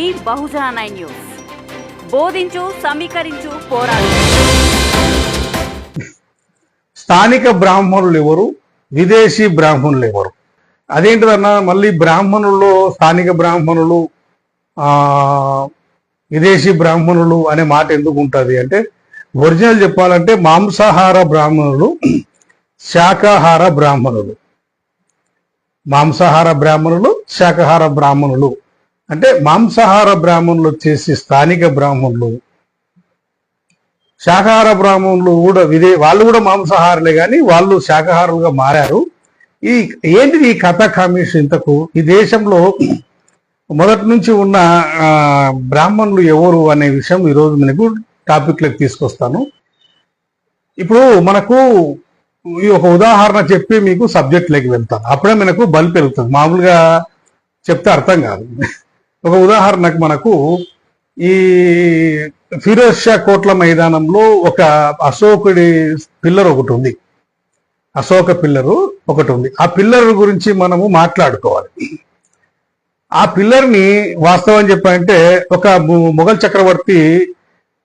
మీ బహుజన 9 news. బోధించు, సమీకరించు, పోరాడు. స్థానిక బ్రాహ్మణులు ఎవరు, విదేశీ బ్రాహ్మణులు ఎవరు? అదేంటిదన్నా, మళ్ళీ బ్రాహ్మణుల్లో స్థానిక బ్రాహ్మణులు విదేశీ బ్రాహ్మణులు అనే మాట ఎందుకు ఉంటుంది అంటే, ఒరిజినల్ చెప్పాలంటే మాంసాహార బ్రాహ్మణులు, శాకాహార బ్రాహ్మణులు. మాంసాహార బ్రాహ్మణులు, శాకాహార బ్రాహ్మణులు అంటే మాంసాహార బ్రాహ్మణులు వచ్చేసి స్థానిక బ్రాహ్మణులు, శాకాహార బ్రాహ్మణులు కూడా వాళ్ళు కూడా మాంసాహారులే కానీ వాళ్ళు శాకాహారులుగా మారారు. ఏంటిది ఈ కథ కమిషన్? ఇంతకు ఈ దేశంలో మొదటి నుంచి ఉన్న బ్రాహ్మణులు ఎవరు అనే విషయం ఈరోజు మనకు టాపిక్లకు తీసుకొస్తాను. ఇప్పుడు మనకు ఈ ఒక ఉదాహరణ చెప్పి మీకు సబ్జెక్ట్లోకి వెళ్తాను, అప్పుడే మనకు బల్బ్ వెళ్తుంది. మామూలుగా చెప్తే అర్థం కాదు. ఒక ఉదాహరణకు మనకు ఈ ఫిరోజ్ షా కోట్ల మైదానంలో ఒక అశోకుడి పిల్లర్ ఒకటి ఉంది. అశోక పిల్లరు ఒకటి ఉంది. ఆ పిల్లర్ గురించి మనము మాట్లాడుకోవాలి. ఆ పిల్లర్ని వాస్తవం చెప్పాలంటే ఒక మొఘల్ చక్రవర్తి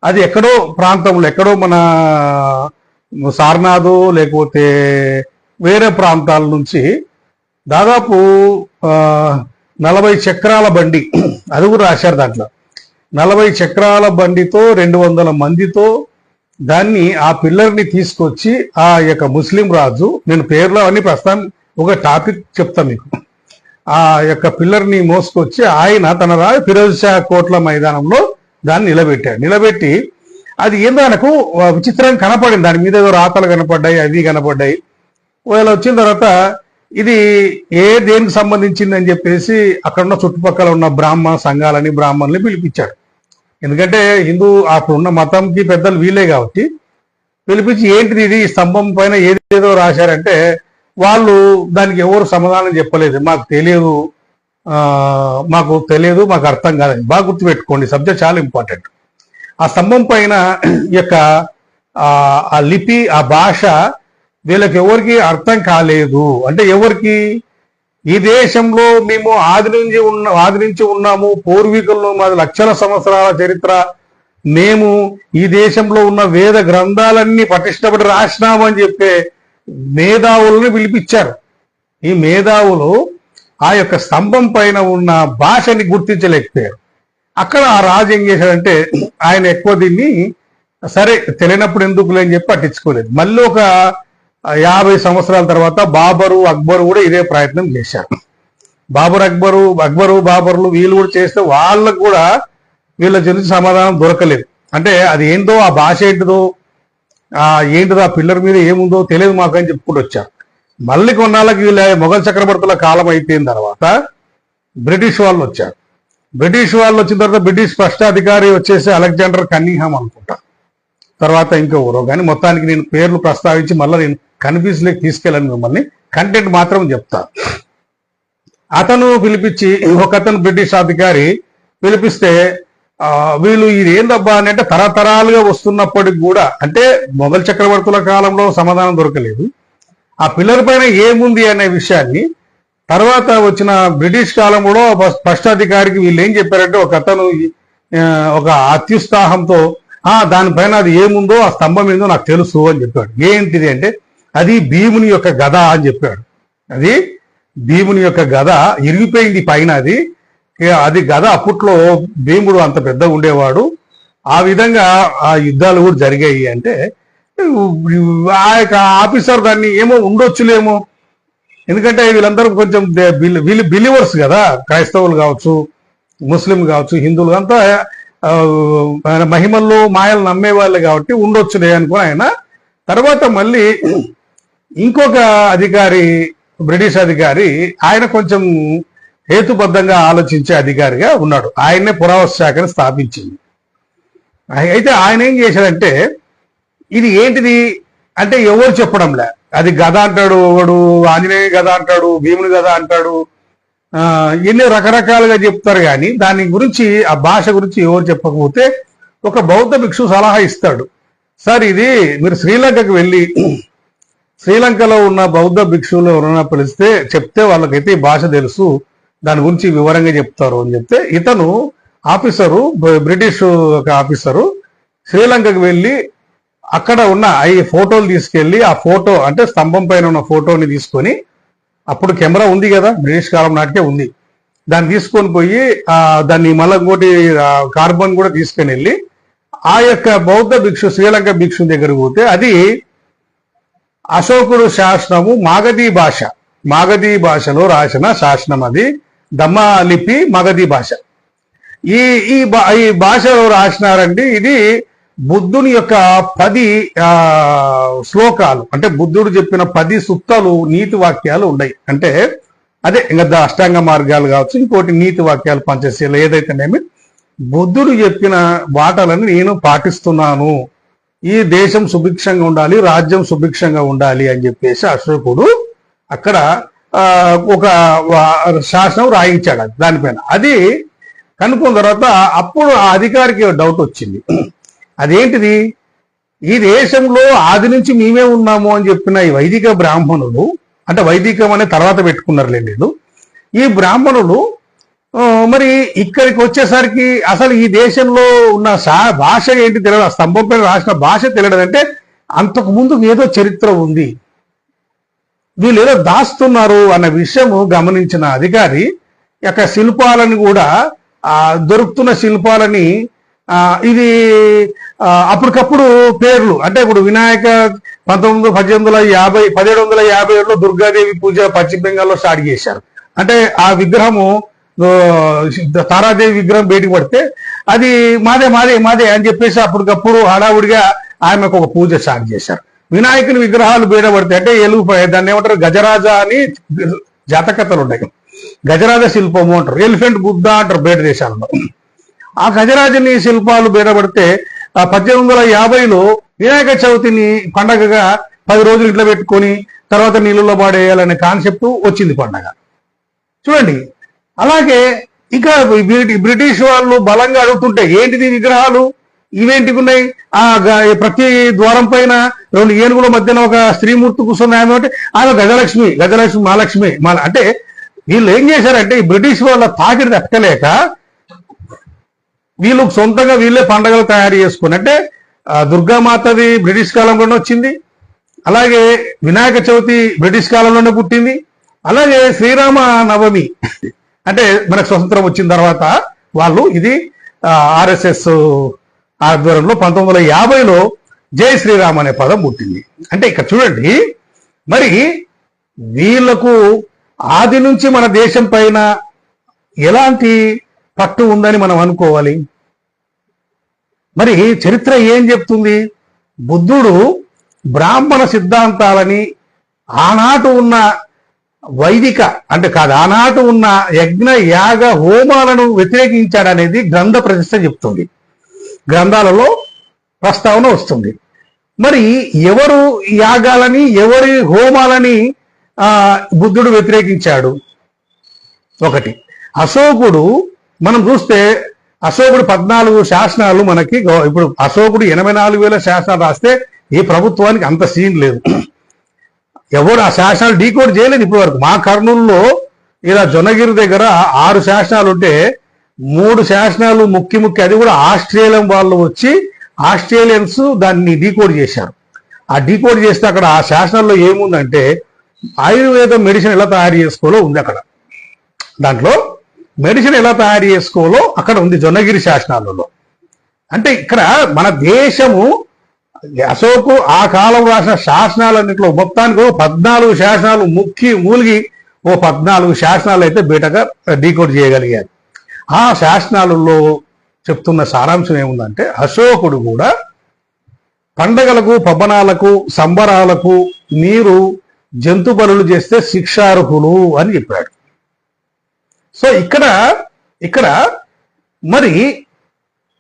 అది ఎక్కడో ప్రాంతంలో, ఎక్కడో మన సారనాథ్ లేకపోతే వేరే ప్రాంతాల నుంచి దాదాపు 40 చక్రాల బండి, అది కూడా రాశారు దాంట్లో, 40 చక్రాల బండితో 200 మందితో దాన్ని ఆ పిల్లర్ని తీసుకొచ్చి ఆ యొక్క ముస్లిం రాజు, నేను పేర్లో అన్ని ప్రస్తుతం ఒక టాపిక్ చెప్తా మీకు, ఆ యొక్క పిల్లర్ని మోసుకొచ్చి ఆయన తన ఫిరోజ్ షా కోట్ల మైదానంలో దాన్ని నిలబెట్టి అది ఏందో ఆయనకు విచిత్రంగా కనపడింది. దాని మీద ఏదో రాతలు కనపడ్డాయి, అవి కనపడ్డాయి. ఒకవేళ వచ్చిన తర్వాత ఇది దేనికి సంబంధించింది అని చెప్పేసి అక్కడున్న చుట్టుపక్కల ఉన్న బ్రాహ్మణ సంఘాలని, బ్రాహ్మణుల్ని పిలిపించాడు. ఎందుకంటే హిందూ అప్పుడున్న మతంకి పెద్దలు వీలే కాబట్టి పిలిపించి ఏంటిది ఇది స్తంభం పైన ఏదేదో రాశారంటే వాళ్ళు దానికి ఎవరు సమాధానం చెప్పలేదు. మాకు తెలియదు, మాకు అర్థం కాదని. బాగా గుర్తుపెట్టుకోండి, సబ్జెక్ట్ చాలా ఇంపార్టెంట్. ఆ స్తంభం పైన యొక్క ఆ లిపి, ఆ భాష వీళ్ళకి ఎవరికి అర్థం కాలేదు. అంటే ఎవరికి, ఈ దేశంలో మేము ఆది నుంచి ఉన్నాము, పూర్వీకుల్లో మాది లక్షల సంవత్సరాల చరిత్ర, మేము ఈ దేశంలో ఉన్న వేద గ్రంథాలన్నీ పటిష్టపడి రాసినాము అని చెప్పే మేధావులను పిలిపించారు. ఈ మేధావులు ఆ యొక్క స్తంభం పైన ఉన్న భాషని గుర్తించలేకపోయారు. అక్కడ ఆ రాజు ఏం చేశాడంటే, ఆయన ఎక్కువ దీన్ని సరే తెలియనప్పుడు ఎందుకులే అని చెప్పి పట్టించుకోలేదు. మళ్ళీ ఒక 50 సంవత్సరాల తర్వాత బాబరు, అక్బరు కూడా ఇదే ప్రయత్నం చేశారు. బాబర్లు వీళ్ళు కూడా చేస్తే వాళ్ళకు కూడా వీళ్ళ గురించి సమాధానం దొరకలేదు. అంటే అది ఏందో, ఆ భాష ఏంటిదో ఆ పిల్లర్ మీద ఏముందో తెలియదు మాకు అని చెప్పుకుంటూ వచ్చారు. మళ్ళీ కొన్నాళ్ళకి వీళ్ళ మొఘల్ చక్రవర్తుల కాలం అయిపోయిన తర్వాత బ్రిటిష్ వాళ్ళు వచ్చారు. బ్రిటిష్ వాళ్ళు వచ్చిన తర్వాత బ్రిటిష్ ఫస్ట్ అధికారి వచ్చేసి అలెగ్జాండర్ కన్నింగ్హామ్ అనుకుంటా, తర్వాత ఇంకెవరో. కానీ మొత్తానికి నేను పేర్లు ప్రస్తావించి మళ్ళీ నేను కన్ఫ్యూజ్లోకి తీసుకెళ్ళాను మిమ్మల్ని, కంటెంట్ మాత్రం చెప్తా. అతను పిలిపించి ఇంకొకతను బ్రిటిష్ అధికారి పిలిపిస్తే వీళ్ళు ఇది ఏందబ్బా అని అంటే తరతరాలుగా వస్తున్నప్పటికి కూడా, అంటే మొఘల్ చక్రవర్తుల కాలంలో సమాధానం దొరకలేదు. ఆ పిల్లర్ పైన ఏముంది అనే విషయాన్ని తర్వాత వచ్చిన బ్రిటిష్ కాలంలో ఫస్ట్ అధికారికి వీళ్ళు ఏం చెప్పారంటే, ఒక అతను ఒక అత్యుత్సాహంతో దానిపైన అది ఏముందో, ఆ స్తంభం ఏందో నాకు తెలుసు అని చెప్పాడు. ఏంటిది అంటే అది భీముని యొక్క గద అని చెప్పాడు. అది భీముని యొక్క గద ఇరిగిపోయింది పైన, అది గద. అప్పట్లో భీముడు అంత పెద్ద ఉండేవాడు. ఆ విధంగా ఆ యుద్ధాలు కూడా జరిగాయి. అంటే ఆ యొక్క ఆఫీసర్ దాన్ని ఏమో ఉండొచ్చులేమో, ఎందుకంటే వీళ్ళందరూ కొంచెం బిలీవర్స్ కదా, క్రైస్తవులు కావచ్చు, ముస్లిం కావచ్చు, హిందువులు అంతా మహిమల్లో మాయలు నమ్మేవాళ్ళు కాబట్టి ఉండొచ్చులే అనుకుని ఆయన. తర్వాత మళ్ళీ ఇంకొక అధికారి, బ్రిటిష్ అధికారి, ఆయన కొంచెం హేతుబద్ధంగా ఆలోచించే అధికారిగా ఉన్నాడు. ఆయన్నే పురావస్తు శాఖను స్థాపించింది. అయితే ఆయన ఏం చేశాడంటే, ఇది ఏంటిది అంటే ఎవరు చెప్పడంలే, అది గద అంటాడు, ఒకడు ఆంజనేయ గద అంటాడు, భీముని గద అంటాడు, ఎన్నో రకరకాలుగా చెప్తారు. కానీ దాని గురించి, ఆ భాష గురించి ఎవరు చెప్పకపోతే ఒక బౌద్ధ భిక్షు సలహా ఇస్తాడు. సార్ ఇది మీరు శ్రీలంకకు వెళ్ళి శ్రీలంకలో ఉన్న బౌద్ధ భిక్షువులు ఎవరైనా చెప్తే వాళ్ళకైతే ఈ భాష తెలుసు, దాని గురించి వివరంగా చెప్తారు అని చెప్తే ఇతను ఆఫీసరు, బ్రిటిష్ ఒక ఆఫీసరు శ్రీలంకకు వెళ్ళి అక్కడ ఉన్న ఈ ఫోటోలు తీసుకెళ్లి, ఆ ఫోటో అంటే స్తంభం పైన ఉన్న ఫోటోని తీసుకొని, అప్పుడు కెమెరా ఉంది కదా, బ్రిటిష్ కాలం నాటికే ఉంది, దాన్ని తీసుకొని పోయి దాన్ని మళ్ళీ ఇంకోటి కార్బన్ కూడా తీసుకొని వెళ్ళి ఆ యొక్క బౌద్ధ భిక్షు శ్రీలంక భిక్షు దగ్గరకు పోతే అది అశోకుడు శాసనము మాగధీ భాషలో రాసిన శాసనం. అది దమ్మా లిపి మగధీ భాష. ఈ భాషలో రాసినారండి. ఇది బుద్ధుని యొక్క 10 శ్లోకాలు, అంటే బుద్ధుడు చెప్పిన 10 సుత్తలు నీతి వాక్యాలు ఉన్నాయి. అంటే అదే ఇంకా అష్టాంగ మార్గాలు కావచ్చు, ఇంకోటి నీతి వాక్యాలు, పంచశీల, ఏదైతేనేమి బుద్ధుడు చెప్పిన వాటలను నేను పాటిస్తున్నాను, ఈ దేశం సుభిక్షంగా ఉండాలి, రాజ్యం సుభిక్షంగా ఉండాలి అని చెప్పేసి అశోకుడు అక్కడ ఒక శాసనం రాయించాడు దానిపైన. అది కనుక్కున్న తర్వాత అప్పుడు ఆ అధికారికి డౌట్ వచ్చింది. అదేంటిది, ఈ దేశంలో ఆది నుంచి మేమే ఉన్నాము అని చెప్పిన ఈ వైదిక బ్రాహ్మణులు, అంటే వైదికం అనే తర్వాత పెట్టుకున్నారులేండి, ఈ బ్రాహ్మణులు మరి ఇక్కడికి వచ్చేసరికి అసలు ఈ దేశంలో ఉన్న భాష ఏంటి తెలియదు, ఆ స్తంభం పైన రాసిన భాష తెలియదు. అంటే అంతకు ముందు ఏదో చరిత్ర ఉంది, వీళ్ళు ఏదో దాస్తున్నారు అన్న విషయము గమనించిన అధికారి యొక్క శిల్పాలను కూడా దొరుకుతున్న శిల్పాలని ఇది అప్పటికప్పుడు పేర్లు, అంటే ఇప్పుడు వినాయక 1757లో దుర్గాదేవి పూజ పశ్చిమ బెంగాల్లో స్టార్ట్ చేశారు. అంటే ఆ విగ్రహము తారాదేవి విగ్రహం బయటకు పడితే అది మాదే మాదే మాదే అని చెప్పేసి అప్పటికప్పుడు హడావుడిగా ఆమెకు ఒక పూజ స్టార్ట్ చేశారు. వినాయకుని విగ్రహాలు బయటపడితే అంటే దాన్ని ఏమంటారు, గజరాజ అని జాతకథలు ఉన్నాయి, గజరాజ శిల్పము అంటారు, ఎలిఫెంట్ బుద్ధ అంటారు బయట దేశాలలో. ఆ గజరాజని శిల్పాలు బయటపడితే 1850లో వినాయక చవితిని పండగగా 10 రోజులు ఇంట్లో పెట్టుకొని తర్వాత నీళ్ళలో పాడేయాలనే కాన్సెప్ట్ వచ్చింది పండగ. చూడండి, అలాగే ఇక బ్రిటిష్ వాళ్ళు బలంగా అడుగుతుంటే ఏంటిది విగ్రహాలు ఇవేంటివి ఉన్నాయి, ప్రతి ద్వారం పైన 2 ఏనుగుల మధ్యన ఒక స్త్రీమూర్తి కూర్చున్న ఆమె గజలక్ష్మి మహాలక్ష్మి అంటే వీళ్ళు ఏం చేశారంటే ఈ బ్రిటిష్ వాళ్ళ తాకిడి తట్టలేక వీళ్ళు సొంతంగా వీళ్ళే పండుగలు తయారు చేసుకుని, అంటే దుర్గామాతది బ్రిటిష్ కాలంలోనే వచ్చింది, అలాగే వినాయక చవితి బ్రిటిష్ కాలంలోనే పుట్టింది, అలాగే శ్రీరామ నవమి అంటే మనకు స్వతంత్రం వచ్చిన తర్వాత వాళ్ళు ఇది ఆర్ఎస్ఎస్ ఆధ్వర్యంలో 1950లో జై శ్రీరామ్ అనే పదం పుట్టింది. అంటే ఇక్కడ చూడండి, మరి వీళ్లకు ఆది నుంచి మన దేశం పైన ఎలాంటి పట్టు ఉందని మనం అనుకోవాలి. మరి చరిత్ర ఏం చెప్తుంది, బుద్ధుడు బ్రాహ్మణ సిద్ధాంతాలని ఆనాటు ఉన్న వైదిక అంటే కాదు ఆనాటు ఉన్న యజ్ఞ యాగ హోమాలను వ్యతిరేకించాడనేది గ్రంథ ప్రతిష్ట చెప్తుంది, గ్రంథాలలో ప్రస్తావన వస్తుంది. మరి ఎవరు యాగాలని ఎవరి హోమాలని బుద్ధుడు వ్యతిరేకించాడు? ఒకటి అశోకుడు, మనం చూస్తే అశోకుడు 14 శాసనాలు మనకి, ఇప్పుడు అశోకుడు 84,000 శాసనాలు రాస్తే ఈ ప్రభుత్వానికి అంత సీన్ లేదు, ఎవరు ఆ శాసనాలు డీకోడ్ చేయలేదు ఇప్పటి వరకు. మా కర్నూలులో ఇలా జొన్నగిరి దగ్గర 6 శాసనాలు ఉంటే 3 శాసనాలు ముఖ్య అది కూడా ఆస్ట్రేలియన్ వాళ్ళు వచ్చి ఆస్ట్రేలియన్స్ దాన్ని డీకోడ్ చేశారు. ఆ డీకోడ్ చేస్తే అక్కడ ఆ శాసనాల్లో ఏముందంటే ఆయుర్వేద మెడిసిన్ ఎలా తయారు చేసుకోవాలో ఉంది అక్కడ, దాంట్లో మెడిసిన్ ఎలా తయారు చేసుకోవాలో అక్కడ ఉంది జొన్నగిరి శాసనాలలో. అంటే ఇక్కడ మన దేశము అశోకు ఆ కాలం రాసిన శాసనాలన్నింటిలో మొత్తానికి 14 శాసనాలు మూలిగి 14 శాసనాలు అయితే బేటగా డీకోడ్ చేయగలిగారు. ఆ శాసనాలలో చెప్తున్న సారాంశం ఏముందంటే అశోకుడు కూడా పండగలకు పబ్బనాలకు సంబరాలకు మీరు జంతు బలులు చేస్తే శిక్షార్హులు అని చెప్పాడు. సో ఇక్కడ మరి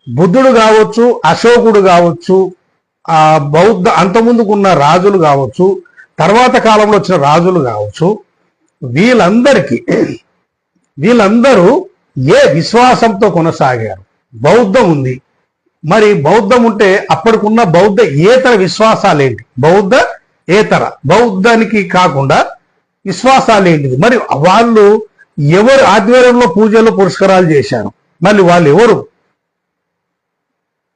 బుద్ధుడు కావచ్చు, అశోకుడు కావచ్చు, ఆ బౌద్ధ అంతముందుకున్న రాజులు కావచ్చు, తర్వాత కాలంలో వచ్చిన రాజులు కావచ్చు, వీళ్ళందరూ ఏ విశ్వాసంతో కొనసాగారు? బౌద్ధం ఉంది, మరి బౌద్ధం ఉంటే అప్పటికున్న బౌద్ధ ఏతర విశ్వాసాలేంటి? బౌద్ధానికి కాకుండా విశ్వాసాలేంటిది? మరి వాళ్ళు ఎవరి ఆధ్వర్యంలో పూజలు పురస్కారాలు చేశారు? మళ్ళీ వాళ్ళు ఎవరు?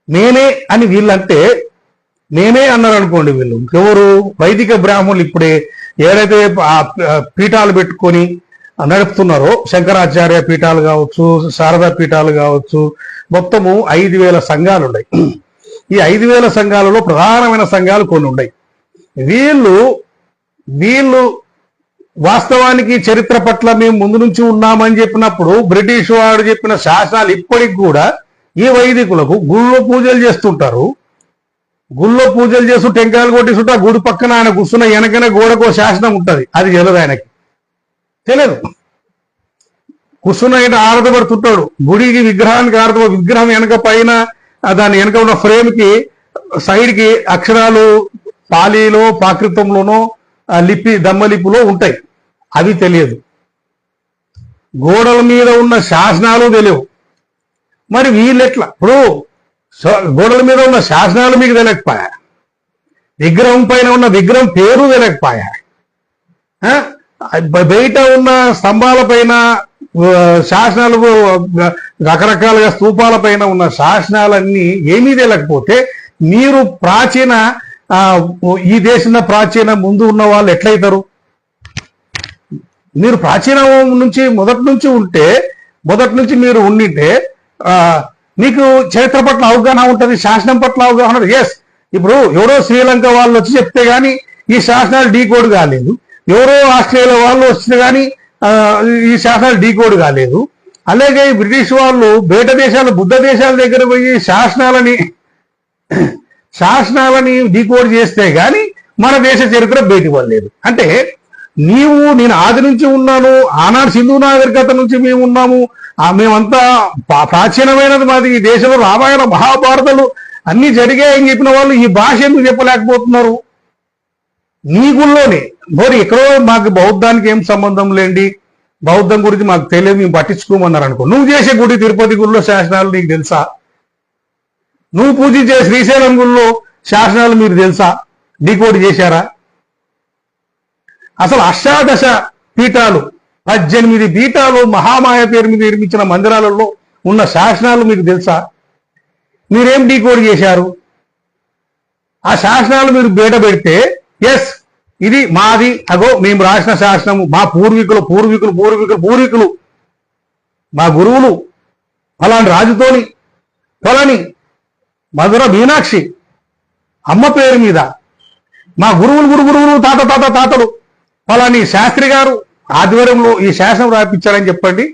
నేనే అని వీళ్ళంటే, నేనే అన్నారు అనుకోండి, వీళ్ళు ఎవరు? వైదిక బ్రాహ్మణులు ఇప్పుడే ఏదైతే పీఠాలు పెట్టుకొని నడుపుతున్నారో, శంకరాచార్య పీఠాలు కావచ్చు, శారదా పీఠాలు కావచ్చు, మొత్తము 5,000 సంఘాలు ఉన్నాయి. ఈ 5,000 సంఘాలలో ప్రధానమైన సంఘాలు కొన్ని ఉన్నాయి. వీళ్ళు వాస్తవానికి చరిత్ర పట్ల మేము ముందు నుంచి ఉన్నామని చెప్పినప్పుడు బ్రిటిష్ వాడు చెప్పిన శాసనాలు ఇప్పటికి కూడా ఈ వైదికులకు గుళ్ళో పూజలు చేస్తుంటారు. గుళ్ళో పూజలు చేస్తూ టెంకాయలు కొట్టిస్తుంటే ఆ గుడి పక్కన ఆయన కూర్చున్న వెనకనే గోడకో శాసనం ఉంటుంది. అది తెలియదు ఆయనకి, తెలియదు. కూర్చున్న ఆయన ఆరతపడుతుంటాడు. గుడికి విగ్రహానికి విగ్రహం వెనక పైన దాని వెనక ఉన్న ఫ్రేమ్ కి సైడ్ కి అక్షరాలు పాలీలో ప్రాకృతంలోనో దమ్మలిపిలో ఉంటాయి. అవి తెలియదు. గోడల మీద ఉన్న శాసనాలు తెలియవు. మరి వీళ్ళెట్లా? ఇప్పుడు గోడల మీద ఉన్న శాసనాలు మీకు తెలియకపోయా, విగ్రహం పైన ఉన్న విగ్రహం పేరు తెలియకపోయా, బయట ఉన్న స్తంభాల పైన శాసనాలు, రకరకాలుగా స్తూపాల పైన ఉన్న శాసనాలన్నీ ఏమీ తెలియకపోతే మీరు ప్రాచీన ఈ దేశంలో ప్రాచీన ముందు ఉన్న వాళ్ళు ఎట్లయితారు? మీరు ప్రాచీనం నుంచి మొదటి నుంచి మీరు ఉండింటే మీకు చరిత్ర పట్ల అవగాహన ఉంటుంది, శాసనం పట్ల అవగాహన ఉంటుంది. ఎస్, ఇప్పుడు ఎవరో శ్రీలంక వాళ్ళు వచ్చి చెప్తే గానీ ఈ శాసనాలు డీకోడ్ కాలేదు, ఎవరో ఆస్ట్రేలియా వాళ్ళు వస్తే గానీ ఈ శాసనాలు డీకోడ్ కాలేదు. అలాగే బ్రిటిష్ వాళ్ళు బయట దేశాలు, బుద్ధ దేశాల దగ్గర పోయి శాసనాలని డీకోడ్ చేస్తే గాని మన దేశ చరిత్ర బయటికి పడలేదు. అంటే నేను ఆది నుంచి ఉన్నాను, ఆనాడు సింధు నాగరికత నుంచి మేము ఉన్నాము, మేమంతా ప్రాచీనమైనది మాది, ఈ దేశంలో రామాయణ మహాభారతాలు అన్ని జరిగాయని చెప్పిన వాళ్ళు ఈ భాష ఎందుకు చెప్పలేకపోతున్నారు? నీ గుళ్ళోనే మరి ఎక్కడో మాకు బౌద్ధానికి ఏం సంబంధం లేండి, బౌద్ధం గురించి మాకు తెలియదు, మేము పట్టించుకోమన్నారు అనుకో. నువ్వు చేసే గుడి తిరుపతి గుడిలో శాసనాలు నీకు తెలుసా? నువ్వు పూజించే శ్రీశైలం గుడిలో శాసనాలు మీరు తెలుసా? డీకోడ్ చేశారా? అసలు అష్టాదశ పీఠాలు, 18 పీఠాలు మహామాయ పేరు మీద నిర్మించిన మందిరాలలో ఉన్న శాసనాలు మీకు తెలుసా? మీరేం డీకోడ్ చేశారు? ఆ శాసనాలు మీరు బయట పెడితే ఎస్ ఇది మాది, అగో మేము రాసిన శాసనము, మా పూర్వీకులు మా గురువులు ఫలాని రాజుతోని ఫలాని మధుర మీనాక్షి అమ్మ పేరు మీద మా గురువులు తాతలు ఫలాని శాస్త్రి గారు ఆధ్వర్యంలో ఈ శాసనం రాయించారని చెప్పండి.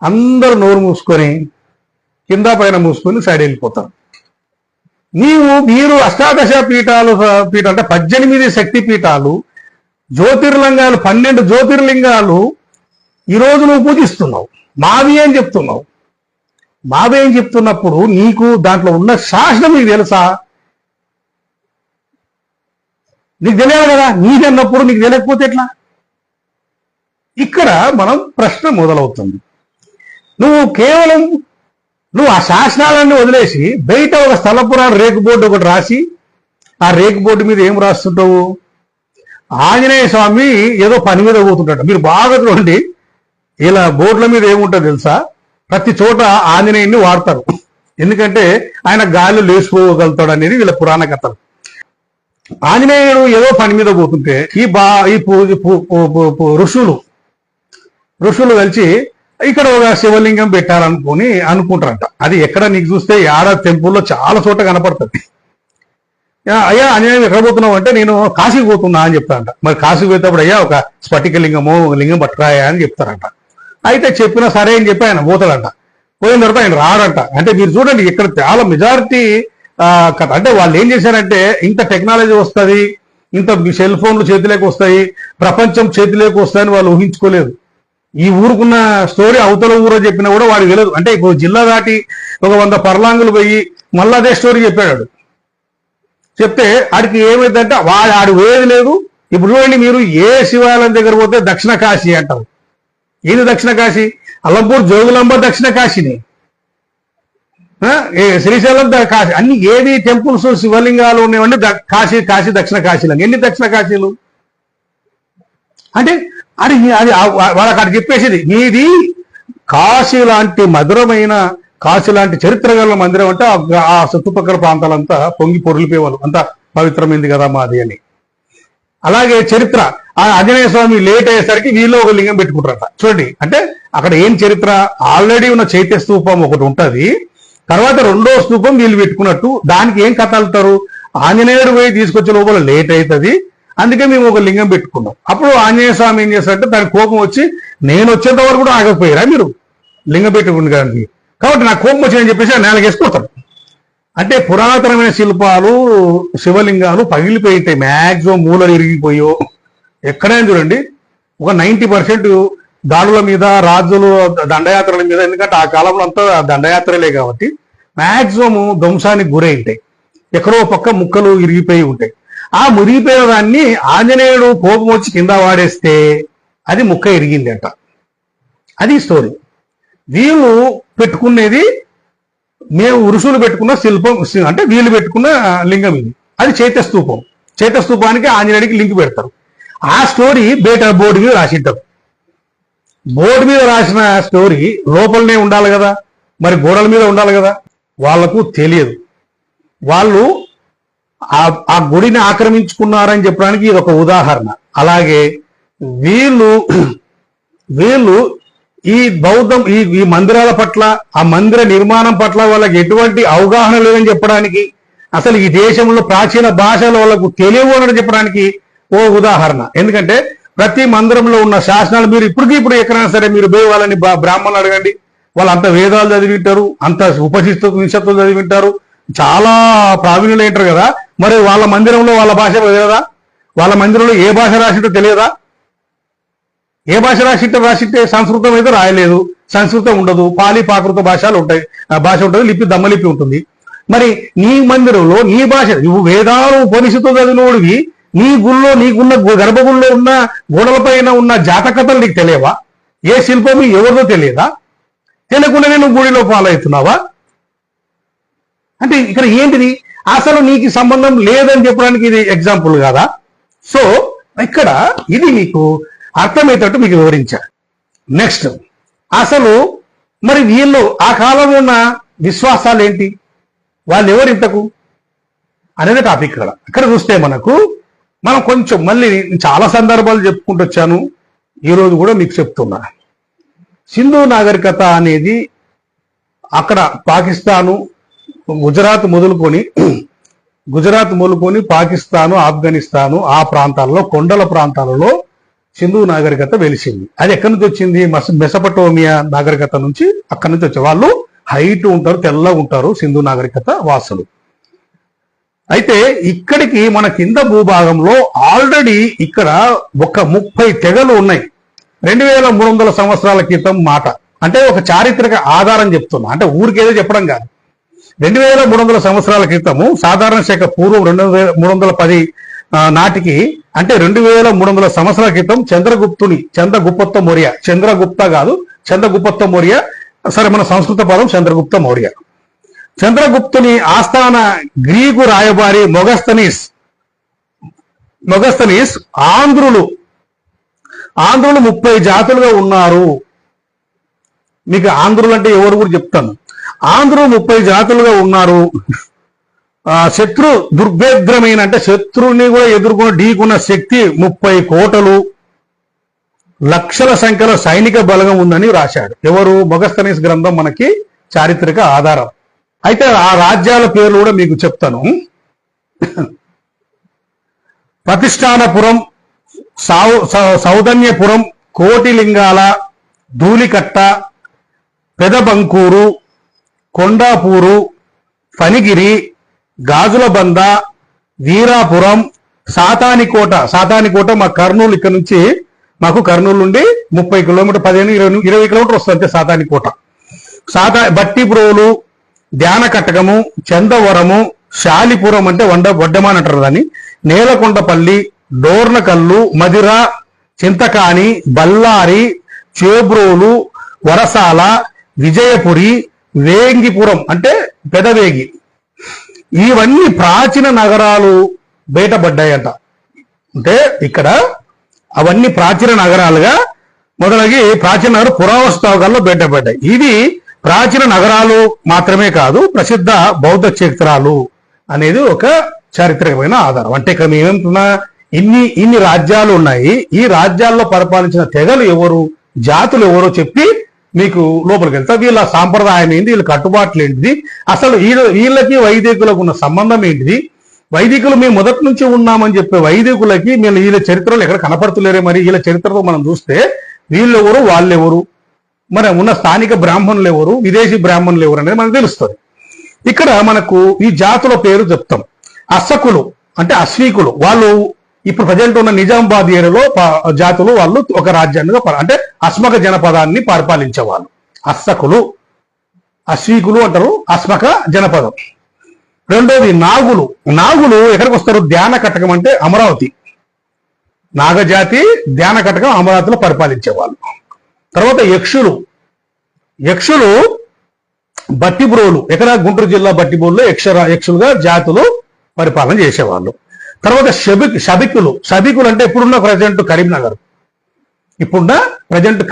అందరూ నోరు మూసుకొని కింద పైన మూసుకొని సైడ్ వెళ్ళిపోతారు. మీరు అష్టాదశ పీఠాలు అంటే 18 శక్తి పీఠాలు, జ్యోతిర్లింగాలు 12 జ్యోతిర్లింగాలు ఈరోజు నువ్వు పూజిస్తున్నావు, మావి అని చెప్తున్నావు. మావి అని చెప్తున్నప్పుడు నీకు దాంట్లో ఉన్న శాసనం నీకు తెలుసా? నీకు తెలియాలి కదా. నీదన్నప్పుడు నీకు తెలియకపోతే ఎట్లా? ఇక్కడ మనం ప్రశ్న మొదలవుతుంది. నువ్వు ఆ శాసనాలన్నీ వదిలేసి బయట ఒక స్థల పురాణ రేకు బోర్డు ఒకటి రాసి, ఆ రేకు బోర్డు మీద ఏం రాస్తుంటావు? ఆంజనేయ స్వామి ఏదో పని మీద పోతుంటాడు. మీరు బాగా చూడండి, ఇలా బోర్డుల మీద ఏముంటుంది తెలుసా? ప్రతి చోట ఆంజనేయుని వాడతారు. ఎందుకంటే ఆయన గాలి లేచిపోగలుగుతాడు అనేది వీళ్ళ పురాణ కథలు. ఆంజనేయుడు ఏదో పని మీద పోతుంటే ఈ ఋషులు కలిసి ఇక్కడ ఒక శివలింగం అనుకుంటారంట. అది ఎక్కడ నీకు చూస్తే యాడ టెంపుల్లో చాలా చోట కనపడుతుంది. అయ్యా ఆంజనేయుడు ఎక్కడ పోతున్నావు అంటే నేను కాశీకి పోతున్నా అని చెప్తారంట. మరి కాశీకి పోయేటప్పుడు అయ్యా ఒక స్ఫటిక లింగం పట్టురాయా అని చెప్తారంట. అయితే చెప్పినా సరే అని చెప్పి ఆయన పోతాడంట. పోయిన తర్వాత ఆయన రాడంట. అంటే మీరు చూడండి, ఇక్కడ చాలా మెజారిటీ కథ. అంటే వాళ్ళు ఏం చేశారంటే, ఇంత టెక్నాలజీ వస్తుంది, ఇంత సెల్ ఫోన్లు చేతిలోకి వస్తాయి, ప్రపంచం చేతిలోకి వస్తాయని వాళ్ళు ఊహించుకోలేదు. ఈ ఊరుకున్న స్టోరీ అవతల ఊరో చెప్పినా కూడా వాడికి తెలియదు. అంటే ఒక జిల్లా దాటి ఒక 100 పర్లాంగులు పోయి మళ్ళీ అదే స్టోరీ చెప్పాడు. చెప్తే ఆడికి ఏమైందంటే ఆడు వేది లేదు. ఇప్పుడు చూడండి, మీరు ఏ శివాలయం దగ్గర పోతే దక్షిణ కాశీ అంటారు. ఏది దక్షిణ కాశీ? అల్లంపూర్ జోగులాంబ దక్షిణ కాశీని, శ్రీశైలం కాశీ, అన్ని ఏవి టెంపుల్స్ శివలింగాలు ఉన్నాయండి కాశీ దక్షిణ కాశీలు. ఎన్ని దక్షిణ కాశీలు? అంటే అది వాళ్ళకి అక్కడ చెప్పేసేది, మీది కాశీ లాంటి మధురమైన, కాశీ లాంటి చరిత్ర గల మందిరం అంటే ఆ చుట్టుపక్కల ప్రాంతాలంతా పొంగి పొరులిపోయేవాళ్ళు, అంత పవిత్రమైంది కదా మాది అని. అలాగే చరిత్ర, ఆ ఆంజనేయ స్వామి లేట్ అయ్యేసరికి వీళ్ళు ఒక లింగం పెట్టుకుంటారట. చూడండి, అంటే అక్కడ ఏం చరిత్ర, ఆల్రెడీ ఉన్న చైత్య స్తూపం ఒకటి ఉంటది, తర్వాత రెండో స్తూపం వీళ్ళు పెట్టుకున్నట్టు, దానికి ఏం కథ అల్లుతారు, ఆంజనేయుడు పోయి తీసుకొచ్చే లోపల లేట్ అవుతుంది, అందుకే మేము ఒక లింగం పెట్టుకున్నాం. అప్పుడు ఆంజనేయ స్వామి ఏం చేస్తారంటే దానికి కోపం వచ్చి, నేను వచ్చేంత వరకు కూడా ఆగకపోయారా మీరు లింగం పెట్టుకుని, కాబట్టి నాకు కోపం వచ్చిందని చెప్పేసి ఆ నేలకి వేసుకుంటారు. అంటే పురాతనమైన శిల్పాలు, శివలింగాలు పగిలిపోయి ఉంటాయి, మ్యాక్సిమం మూలలు ఇరిగిపోయో. ఎక్కడైనా చూడండి, ఒక 90% దాడుల మీద, రాజులు దండయాత్రల మీద, ఎందుకంటే ఆ కాలంలో అంతా దండయాత్రలే కాబట్టి మ్యాక్సిమం ధ్వంసానికి గురై ఉంటాయి, ఎక్కడో పక్క ముక్కలు ఇరిగిపోయి ఉంటాయి. ఆ మురిగిపోయిన దాన్ని ఆంజనేయుడు కోపం వచ్చి కింద వాడేస్తే అది ముక్క ఇరిగింది అంట. అది స్టోరీ. వీళ్ళు పెట్టుకునేది, మేము ఋషులు పెట్టుకున్న శిల్పం, అంటే వీళ్ళు పెట్టుకున్న లింగం ఇది. అది చైత్యస్తూపం. చైత్యస్తూపానికి ఆంజనేయుడికి లింక్ పెడతారు. ఆ స్టోరీ బోర్డు మీద రాసిద్దాం. బోర్డు మీద రాసిన స్టోరీ లోపలనే ఉండాలి కదా, మరి గోడల మీద ఉండాలి కదా. వాళ్లకు తెలియదు, వాళ్ళు ఆ గుడిని ఆక్రమించుకున్నారని చెప్పడానికి ఇది ఒక ఉదాహరణ. అలాగే వీళ్ళు ఈ బౌద్ధం, ఈ మందిరాల పట్ల, ఆ మందిర నిర్మాణం పట్ల వాళ్ళకి ఎటువంటి అవగాహన లేదని చెప్పడానికి, అసలు ఈ దేశంలో ప్రాచీన భాషలు వాళ్ళకు తెలియవు అని చెప్పడానికి ఓ ఉదాహరణ. ఎందుకంటే ప్రతి మందిరంలో ఉన్న శాసనాలు మీరు ఇప్పుడు ఎక్కడైనా సరే మీరు పోయి వాళ్ళని బ్రాహ్మణులు అడగండి, వాళ్ళు అంత వేదాలు చదివింటారు, అంత ఉపనిషత్తులు చదివింటారు, చాలా ప్రావీణ్యులు ఏంటారు కదా. మరి వాళ్ళ మందిరంలో వాళ్ళ భాష తెలియదా? వాళ్ళ మందిరంలో ఏ భాష రాసిందో తెలియదా? ఏ భాష రాసిట్టే సంస్కృతం అయితే రాయలేదు, సంస్కృతం ఉండదు, పాలి ప్రాకృత భాషలు ఉంటాయి, భాష ఉంటుంది, లిపి దమ్మలిపి ఉంటుంది. మరి నీ మందిరంలో నీ భాష, నువ్వు వేదాలు ఉపనిషత్తులు చదివినోడివి, నీ గుళ్ళో, నీకున్న గర్భగుళ్ళో ఉన్న గోడలపైన ఉన్న జాతకథలు నీకు తెలియవా? ఏ శిల్పము ఎవరిదో తెలియదా? తెలియకుండానే నువ్వు గుడిలో ఫాలో అవుతున్నావా? అంటే ఇక్కడ ఏంటిది, అసలు నీకు సంబంధం లేదని చెప్పడానికి ఇది ఎగ్జాంపుల్ కాదా? సో ఇక్కడ ఇది మీకు అర్థమయ్యేటట్టు మీకు వివరించారు. నెక్స్ట్, అసలు మరి వీళ్ళు ఆ కాలంలో ఉన్న విశ్వాసాలు ఏంటి, వాళ్ళు ఎవరు ఇంతకు అనేది టాపిక్. ఇక్కడ చూస్తే మనం కొంచెం మళ్ళీ చాలా సందర్భాలు చెప్పుకుంటూ వచ్చాను, ఈరోజు కూడా మీకు చెప్తున్నా. సింధు నాగరికత అనేది అక్కడ పాకిస్తాను, గుజరాత్ మొదలుకొని పాకిస్తాను, ఆఫ్ఘనిస్తాను, ఆ ప్రాంతాల్లో, కొండల ప్రాంతాలలో సింధు నాగరికత వెలిసింది. అది ఎక్కడి నుంచి వచ్చింది? మెసపటోమియా నాగరికత నుంచి, అక్కడి నుంచి వచ్చే వాళ్ళు హైట్ ఉంటారు, తెల్లగా ఉంటారు సింధు నాగరికత వాసులు. అయితే ఇక్కడికి మన కింద భూభాగంలో ఆల్రెడీ ఇక్కడ ఒక 30 తెగలు ఉన్నాయి. 2300 సంవత్సరాల క్రితం మాట, అంటే ఒక చారిత్రక ఆధారం చెప్తున్నా, అంటే ఊరికేదో చెప్పడం కాదు. 2300 సంవత్సరాల క్రితము, సాధారణ శాఖ పూర్వం 2310 నాటికి, అంటే 2300 సంవత్సరాల క్రితం చంద్రగుప్త మౌర్య, చంద్రగుప్త కాదు, చంద్రగుప్త మౌర్య, సరే మన సంస్కృత పదం చంద్రగుప్త మౌర్య. చంద్రగుప్తుని ఆస్థాన గ్రీకు రాయబారి మొగస్తనీస్ ఆంధ్రులు 30 జాతులుగా ఉన్నారు. మీకు ఆంధ్రులు అంటే ఎవరు కూడా చెప్తాను. ఆంధ్రులు 30 జాతులుగా ఉన్నారు. శత్రు దుర్భేద్రమైన, అంటే శత్రువుని కూడా ఎదుర్కొని ఢీకున్న శక్తి 30 కోటలు, లక్షల సంఖ్యలో సైనిక బలగం ఉందని రాశాడు. ఎవరు? మొగస్తనీస్ గ్రంథం మనకి చారిత్రక ఆధారం. అయితే ఆ రాజ్యాల పేర్లు కూడా మీకు చెప్తాను. ప్రతిష్టానపురం, సౌధన్యపురం, కోటిలింగాల, ధూళికట్ట, పెదబంకూరు, కొండాపూరు, ఫణిగిరి, గాజులబంద, వీరాపురం, సాతానికోట మా కర్నూలు, ఇక్కడ నుంచి మాకు కర్నూలు నుండి 30 కిలోమీటర్, 15-20 కిలోమీటర్ వస్తుంది అంతే సాతానికోట. బట్టిప్రోలు, ధ్యానకటకము, చందవరము, శాలిపురం అంటే వడ్డమాన్ అంటారు దాన్ని, నేలకొండపల్లి, డోర్నకల్లు, మదిర, చింతకాని, బల్లారి, చేబ్రోలు, వరసాల, విజయపురి, వేంగిపురం అంటే పెదవేగి, ఇవన్నీ ప్రాచీన నగరాలు బయటపడ్డాయంట. అంటే ఇక్కడ అవన్నీ ప్రాచీన నగరాలుగా మొదలగి ప్రాచీన నగర పురావస్తవకాల్లో బయటపడ్డాయి. ఇది ప్రాచీన నగరాలు మాత్రమే కాదు, ప్రసిద్ధ బౌద్ధ క్షేత్రాలు అనేది ఒక చారిత్రకమైన ఆధారం. అంటే ఇక్కడ మేమేమంటున్నా, ఇన్ని రాజ్యాలు ఉన్నాయి, ఈ రాజ్యాల్లో పరిపాలించిన తెగలు ఎవరు, జాతులు ఎవరో చెప్పి మీకు లోపలికి వెళ్తా. వీళ్ళ సాంప్రదాయం ఏంటి, వీళ్ళ కట్టుబాట్లు ఏంటిది, అసలు వీళ్ళకి వైదికులకు ఉన్న సంబంధం ఏంటిది, వైదికులు మేము మొదటి నుంచి ఉన్నామని చెప్పే వైదికులకి మేము వీళ్ళ చరిత్రలో ఎక్కడ కనపడుతులేరే, మరి వీళ్ళ చరిత్రలో మనం చూస్తే వీళ్ళెవరు వాళ్ళెవరు, మరి ఉన్న స్థానిక బ్రాహ్మణులు ఎవరు, విదేశీ బ్రాహ్మణులు ఎవరు అనేది మనకు తెలుస్తుంది. ఇక్కడ మనకు ఈ జాతుల పేరు చెప్తాం. అస్సకులు అంటే అశ్వీకులు, వాళ్ళు ఇప్పుడు ప్రజెంట్ ఉన్న నిజామాబాద్ ఏరియాలో జాతులు, వాళ్ళు ఒక రాజ్యాన్ని అంటే అస్మక జనపదాన్ని పరిపాలించేవాళ్ళు అస్సకులు. అశ్వీకులు అంటారు, అస్మక జనపదం. రెండోది నాగులు. నాగులు ఎక్కడికి వస్తారు, ధ్యాన కటకం అంటే అమరావతి, నాగజాతి ధ్యాన కటకం అమరావతిలో పరిపాలించేవాళ్ళు. తర్వాత యక్షులు. యక్షులు బట్టిబ్రోలు, ఎక్కడ గుంటూరు జిల్లా బట్టిబ్రోలులో యక్షులుగా జాతులు పరిపాలన చేసేవాళ్ళు. తర్వాత శబికులు. శబికులు అంటే ఇప్పుడున్న ప్రజెంట్ కరీంనగర్,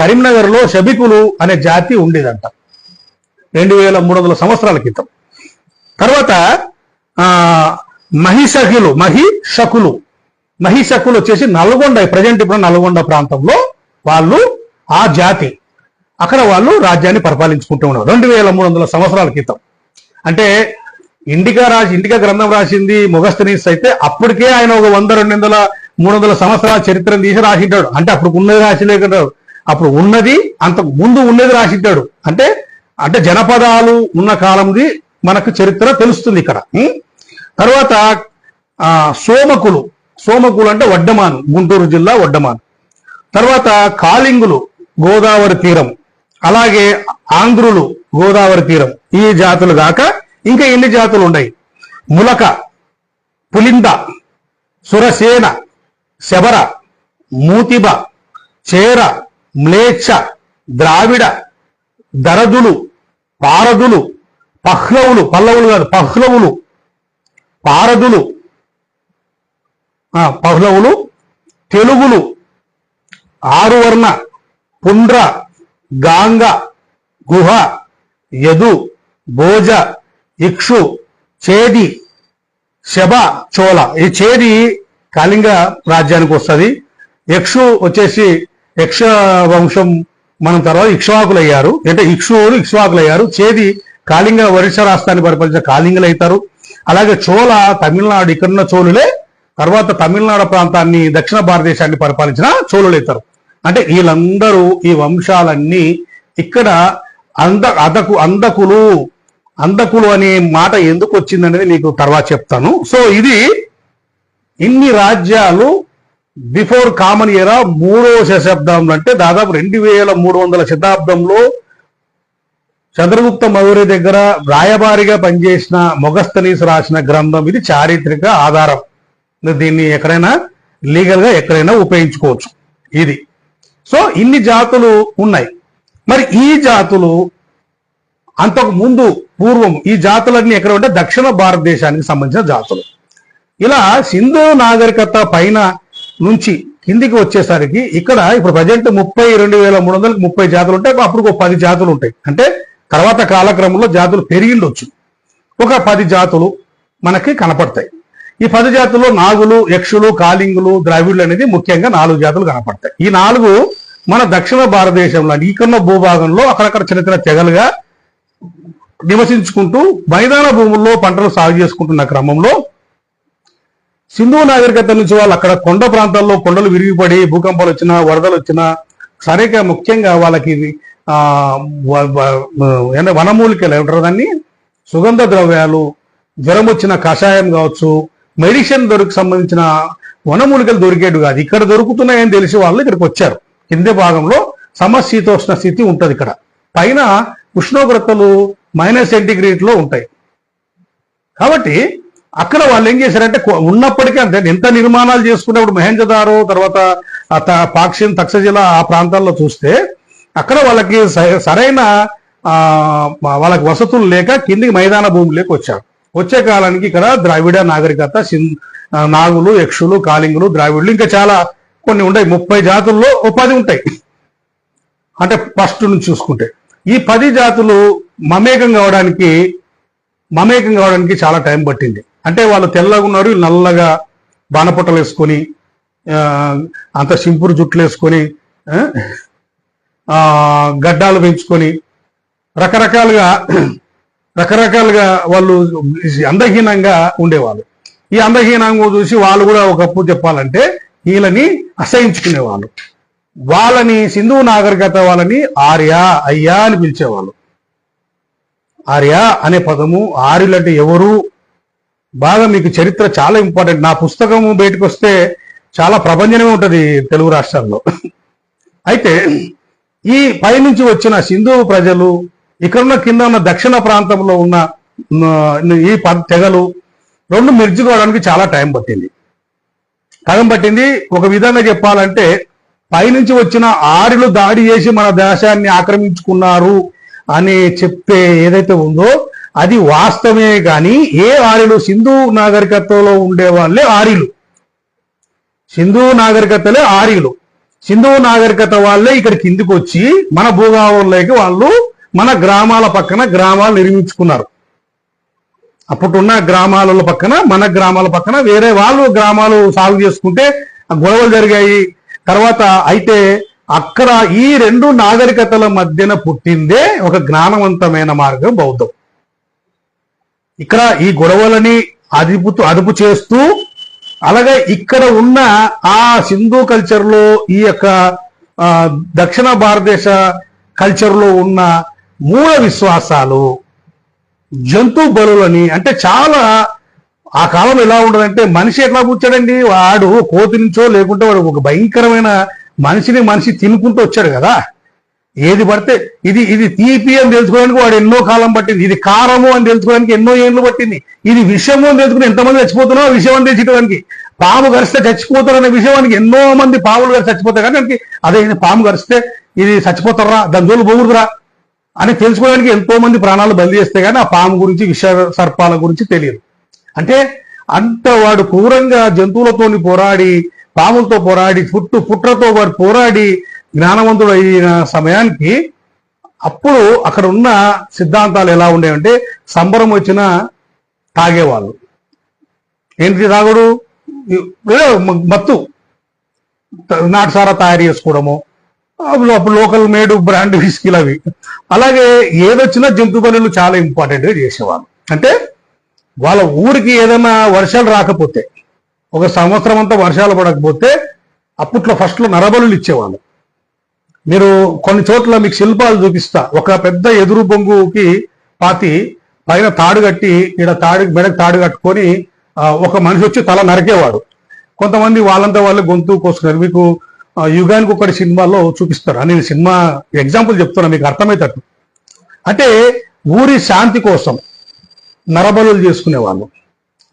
కరీంనగర్ లో శబికులు అనే జాతి ఉండేదంట 2300 సంవత్సరాల క్రితం. తర్వాత మహిషకులు వచ్చేసి నల్గొండ, ప్రజెంట్ ఇప్పుడు నల్గొండ ప్రాంతంలో వాళ్ళు ఆ జాతి, అక్కడ వాళ్ళు రాజ్యాన్ని పరిపాలించుకుంటూ ఉన్నారు 2300 సంవత్సరాల క్రితం. అంటే ఇండికా గ్రంథం రాసింది మొగస్తనీస్ అయితే అప్పటికే ఆయన ఒక 100, 200, 300 సంవత్సరాల చరిత్రను తీసి రాసింటాడు. అంటే అప్పుడు ఉన్నది రాసిలేకుంటాడు, అప్పుడు ఉన్నది అంతకు ముందు ఉన్నది రాసింటాడు. అంటే జనపదాలు ఉన్న కాలంది మనకు చరిత్ర తెలుస్తుంది ఇక్కడ. తర్వాత సోమకులు అంటే వడ్డమాన్, గుంటూరు జిల్లా వడ్డమాన్. తర్వాత కాళింగులు గోదావరి తీరం, అలాగే ఆంధ్రులు గోదావరి తీరం. ఈ జాతులు కాక ఇంకా ఎన్ని జాతులు ఉన్నాయి, ములక, పులింద, సురసేన, శబర, మూతిబ, చేర, మ్లేచ్ఛ, ద్రావిడ, దరదులు, పారదులు, పల్లవులు కాదు పహ్లవులు, తెలుగులు, ఆరువర్ణ, పుండ్ర, గాంగ, గుహ, యదు, భోజ, ఇక్షు, చేది, శబ, చోళ. ఈ చేది కళింగ రాజ్యానికి వస్తుంది. యక్షు వచ్చేసి యక్ష వంశం, మనం తర్వాత ఇక్ష్వాకులు అయ్యారు, అంటే ఇక్ష్వాకులు అయ్యారు. చేది కాళింగ ఒరిస్సా రాష్ట్రాన్ని పరిపాలించిన కాళింగులు అవుతారు. అలాగే చోళ తమిళనాడు, ఇక్కడున్న చోళులే తర్వాత తమిళనాడు ప్రాంతాన్ని, దక్షిణ భారతదేశాన్ని పరిపాలించిన చోళులు అవుతారు. అంటే వీళ్ళందరూ ఈ వంశాలన్నీ ఇక్కడ అందకులు అనే మాట ఎందుకు వచ్చిందనేది మీకు తర్వాత చెప్తాను. సో ఇది ఇన్ని రాజ్యాలు బిఫోర్ కామన్ ఎరా 3వ శతాబ్దంలో, అంటే దాదాపు 2300 శతాబ్దంలో చంద్రగుప్త మౌర్య దగ్గర రాయబారిగా పనిచేసిన మొగస్తనీస్ రాసిన గ్రంథం. ఇది చారిత్రక ఆధారం, దీన్ని ఎక్కడైనా లీగల్ గా ఎక్కడైనా ఉపయోగించుకోవచ్చు ఇది. సో ఇన్ని జాతులు ఉన్నాయి. మరి ఈ జాతులు అంతకు ముందు పూర్వం ఈ జాతులన్నీ ఎక్కడ ఉంటే దక్షిణ భారతదేశానికి సంబంధించిన జాతులు. ఇలా సింధు నాగరికత పైన నుంచి కిందికి వచ్చేసరికి ఇక్కడ ఇప్పుడు ప్రజెంట్ 22,330 జాతులు ఉంటాయి. అప్పుడు ఒక 10 జాతులు ఉంటాయి. అంటే తర్వాత కాలక్రమంలో జాతులు పెరిగిండొచ్చు. ఒక 10 జాతులు మనకి కనపడతాయి. ఈ 10 జాతుల్లో నాగులు, యక్షులు, కాళింగులు, ద్రావిడులు అనేది ముఖ్యంగా 4 జాతులు కనపడతాయి. ఈ 4 మన దక్షిణ భారతదేశంలో ఈకున్న భూభాగంలో అక్కడక్కడ చిన్న చిన్న తెగలుగా నివసించుకుంటూ మైదాన భూముల్లో పంటలు సాగు చేసుకుంటున్న క్రమంలో సింధు నాగరికత నుంచి వాళ్ళు అక్కడ కొండ ప్రాంతాల్లో కొండలు విరిగిపడి భూకంపాలు వచ్చినా, వరదలు వచ్చినా, సరిగ్గా ముఖ్యంగా వాళ్ళకి వనమూలికలు ఏమంటారు దాన్ని, సుగంధ ద్రవ్యాలు, జ్వరం వచ్చిన కషాయం కావచ్చు, మెడిసిన్ సంబంధించిన వనమూలికలు దొరికేటు కాదు. ఇక్కడ దొరుకుతున్నాయని తెలిసి వాళ్ళు ఇక్కడికి వచ్చారు. కింది భాగంలో సమశీతోష్ణ స్థితి ఉంటుంది. ఇక్కడ పైన ఉష్ణోగ్రతలు -సెంటీగ్రేడ్ లో ఉంటాయి. కాబట్టి అక్కడ వాళ్ళు ఏం చేశారంటే ఉన్నప్పటికీ అంటే ఎంత నిర్మాణాలు చేసుకున్నప్పుడు మెహంజదారో తర్వాత పాక్షిన్, తక్షశిల ఆ ప్రాంతాల్లో చూస్తే అక్కడ వాళ్ళకి సరైన వాళ్ళకి వసతులు లేక కిందికి మైదాన భూములేకి వచ్చారు. వచ్చే కాలానికి ఇక్కడ ద్రావిడ నాగరికత, నాగులు, యక్షులు, కాళింగులు, ద్రావిడులు ఇంకా చాలా కొన్ని ఉంటాయి. 30 జాతుల్లో 10 ఉంటాయి. అంటే ఫస్ట్ నుంచి చూసుకుంటే ఈ 10 జాతులు మమేకం కావడానికి చాలా టైం పట్టింది. అంటే వాళ్ళు తెల్లగా ఉన్నారు, వీళ్ళు నల్లగా బాణపొట్టలు వేసుకొని అంత సింపురు జుట్లు వేసుకొని గడ్డాలు పెంచుకొని రకరకాలుగా వాళ్ళు అందహీనంగా ఉండేవాళ్ళు. ఈ అందహీనంగా చూసి వాళ్ళు కూడా ఒకప్పుడు చెప్పాలంటే వీళ్ళని అసహించుకునేవాళ్ళు. వాళ్ళని సింధు నాగరికత వాళ్ళని ఆర్య అయ్యా అని పిలిచేవాళ్ళు. ఆర్య అనే పదము, ఆర్యులు అంటే ఎవరు, బాగా మీకు చరిత్ర చాలా ఇంపార్టెంట్. నా పుస్తకము బయటకు వస్తే చాలా ప్రభంజనమే ఉంటుంది తెలుగు రాష్ట్రాల్లో. అయితే ఈ పైనుంచి వచ్చిన సింధు ప్రజలు ఇక్కడున్న కింద ఉన్న దక్షిణ ప్రాంతంలో ఉన్న ఈ తెగలు రెండు మెర్జుకోవడానికి చాలా టైం పట్టింది. ఒక విధంగా చెప్పాలంటే పైనుంచి వచ్చిన ఆర్యులు దాడి చేసి మన దేశాన్ని ఆక్రమించుకున్నారు అని చెప్పే ఏదైతే ఉందో అది వాస్తవమే. కానీ ఏ ఆర్యులు సింధు నాగరికతలో ఉండే వాళ్ళే ఆర్యులు, సింధు నాగరికతలే ఆర్యులు. సింధు నాగరికత వాళ్ళే ఇక్కడ కిందికి వచ్చి మన భూభాగంలోకి వాళ్ళు మన గ్రామాల పక్కన గ్రామాలు నిర్మించుకున్నారు. అప్పుడున్న గ్రామాల పక్కన మన గ్రామాల పక్కన వేరే వాళ్ళు గ్రామాలు సాగు చేసుకుంటే గొడవలు జరిగాయి. తర్వాత అయితే అక్కడ ఈ రెండు నాగరికతల మధ్యన పుట్టిందే ఒక జ్ఞానవంతమైన మార్గం బౌద్ధం. ఇక్కడ ఈ గొడవలని అదుపు చేస్తూ అలాగే ఇక్కడ ఉన్న ఆ సింధు కల్చర్లో ఈ యొక్క దక్షిణ భారతదేశ కల్చర్లో ఉన్న మూల విశ్వాసాలు, జంతు బలులని, అంటే చాలా ఆ కాలం ఎలా ఉండదంటే మనిషి ఎట్లా కూర్చాడండి, వాడు కోతి నుంచో లేకుంటే వాడు ఒక భయంకరమైన మనిషి తినుకుంటూ వచ్చాడు కదా. ఏది పడితే ఇది తీపి అని తెలుసుకోవడానికి వాడు ఎన్నో కాలం పట్టింది, ఇది కారము అని తెలుసుకోవడానికి ఎన్నో ఏళ్ళు పట్టింది, ఇది విషము అని తెలుసుకుని ఎంతమంది చచ్చిపోతున్నారో ఆ విషయం అని తెచ్చేయడానికి, పాము గరిస్తే చచ్చిపోతారనే విషయానికి ఎన్నో మంది పాములు గారి చచ్చిపోతారు కానీ అదే పాము గరిస్తే ఇది చచ్చిపోతారా దాని జోలు పోగుడురా అని తెలుసుకోవడానికి ఎంతో మంది ప్రాణాలు బలి చేస్తే కానీ ఆ పాము గురించి విష సర్పాల గురించి తెలియదు. అంటే అంత వాడు క్రూరంగా జంతువులతోని పోరాడి, పాములతో పోరాడి, పుట్రతో వాడు పోరాడి జ్ఞానవంతుడు అయిన సమయానికి అప్పుడు అక్కడ ఉన్న సిద్ధాంతాలు ఎలా ఉండేవంటే సంబరం వచ్చినా తాగేవాళ్ళు. ఏంటి తాగుడు, మత్తు, నాటుసారా తయారు చేసుకోవడము, అప్పుడు లోకల్ మేడ్ బ్రాండ్ విస్కీలు అవి. అలాగే ఏదొచ్చినా జంతు బలులు చాలా ఇంపార్టెంట్గా చేసేవాళ్ళు. అంటే వాళ్ళ ఊరికి ఏదైనా వర్షాలు రాకపోతే, ఒక సంవత్సరం అంతా వర్షాలు పడకపోతే అప్పట్లో ఫస్ట్లో నరబలులు ఇచ్చేవాళ్ళు. మీరు కొన్ని చోట్ల మీకు శిల్పాలు చూపిస్తా. ఒక పెద్ద ఎదురు బొంగుకి పాతి పైన తాడు కట్టి మెడకు తాడు కట్టుకొని ఒక మనిషి వచ్చి తల నరికేవాడు. కొంతమంది వాళ్ళంతా వాళ్ళు గొంతు కోసుకున్నారు. మీకు యుగానికి ఒకటి సినిమాలో చూపిస్తారు. నేను సినిమా ఎగ్జాంపుల్ చెప్తున్నా మీకు అర్థమవుతట్టు. అంటే ఊరి శాంతి కోసం నరబలులు చేసుకునేవాళ్ళు.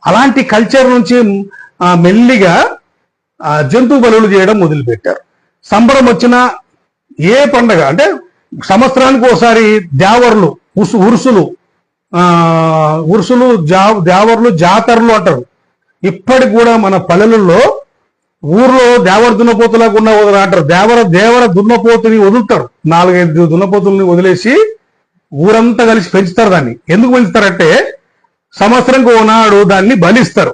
అలాంటి కల్చర్ నుంచి మెల్లిగా జంతు బలులు చేయడం మొదలుపెట్టారు. సంబరం వచ్చిన ఏ పండగ అంటే సంవత్సరానికి ఒకసారి దేవర్లు, ఉరుసులు, దేవర్లు, జాతరలు అంటారు. ఇప్పటికి కూడా మన పల్లెలలో ఊర్లో దేవర దున్నపోతులాగా ఉన్న అంటారు. దేవర దున్నపోతుని వదులుతారు. 4-5 దున్నపోతుల్ని వదిలేసి ఊరంతా కలిసి పెంచుతారు. దాన్ని ఎందుకు పెంచుతారంటే సంవత్సరంకి ఓనాడు దాన్ని బలిస్తారు.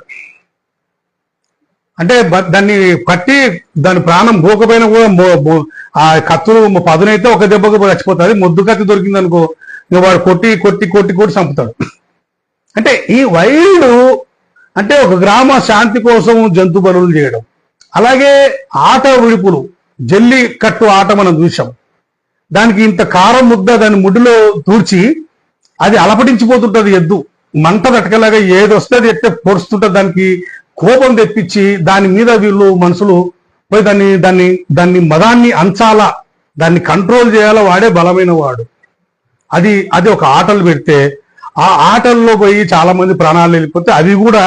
అంటే దాన్ని కట్టి దాని ప్రాణం పోకపోయినా కూడా ఆ కత్తులు పదునైతే ఒక దెబ్బకు చచ్చిపోతుంది. ముద్దు కత్తి దొరికింది అనుకో వాడు కొట్టి చంపుతాడు. అంటే ఈ వైల్డ్ అంటే ఒక గ్రామ శాంతి కోసం జంతు బలులు చేయడం. అలాగే ఆట విడుపులు, జల్లి కట్టు ఆట మనం చూసాం. దానికి ఇంత కారం ముద్ద దాని ముడిలో తూర్చి అది అలపటించిపోతుంటది. ఎద్దు మంట తట్టకలాగా ఏదొస్తుంది ఎట్టే పొడుస్తుంటుంది. దానికి కోపం తెప్పించి దాని మీద వీళ్ళు మనుషులు పోయి దాన్ని మదాన్ని అంచాలా, దాన్ని కంట్రోల్ చేయాలా, వాడే బలమైన వాడు. అది ఒక ఆటలు పెడితే ఆ ఆటల్లో పోయి చాలా మంది ప్రాణాలు వెళ్ళిపోతే అవి కూడా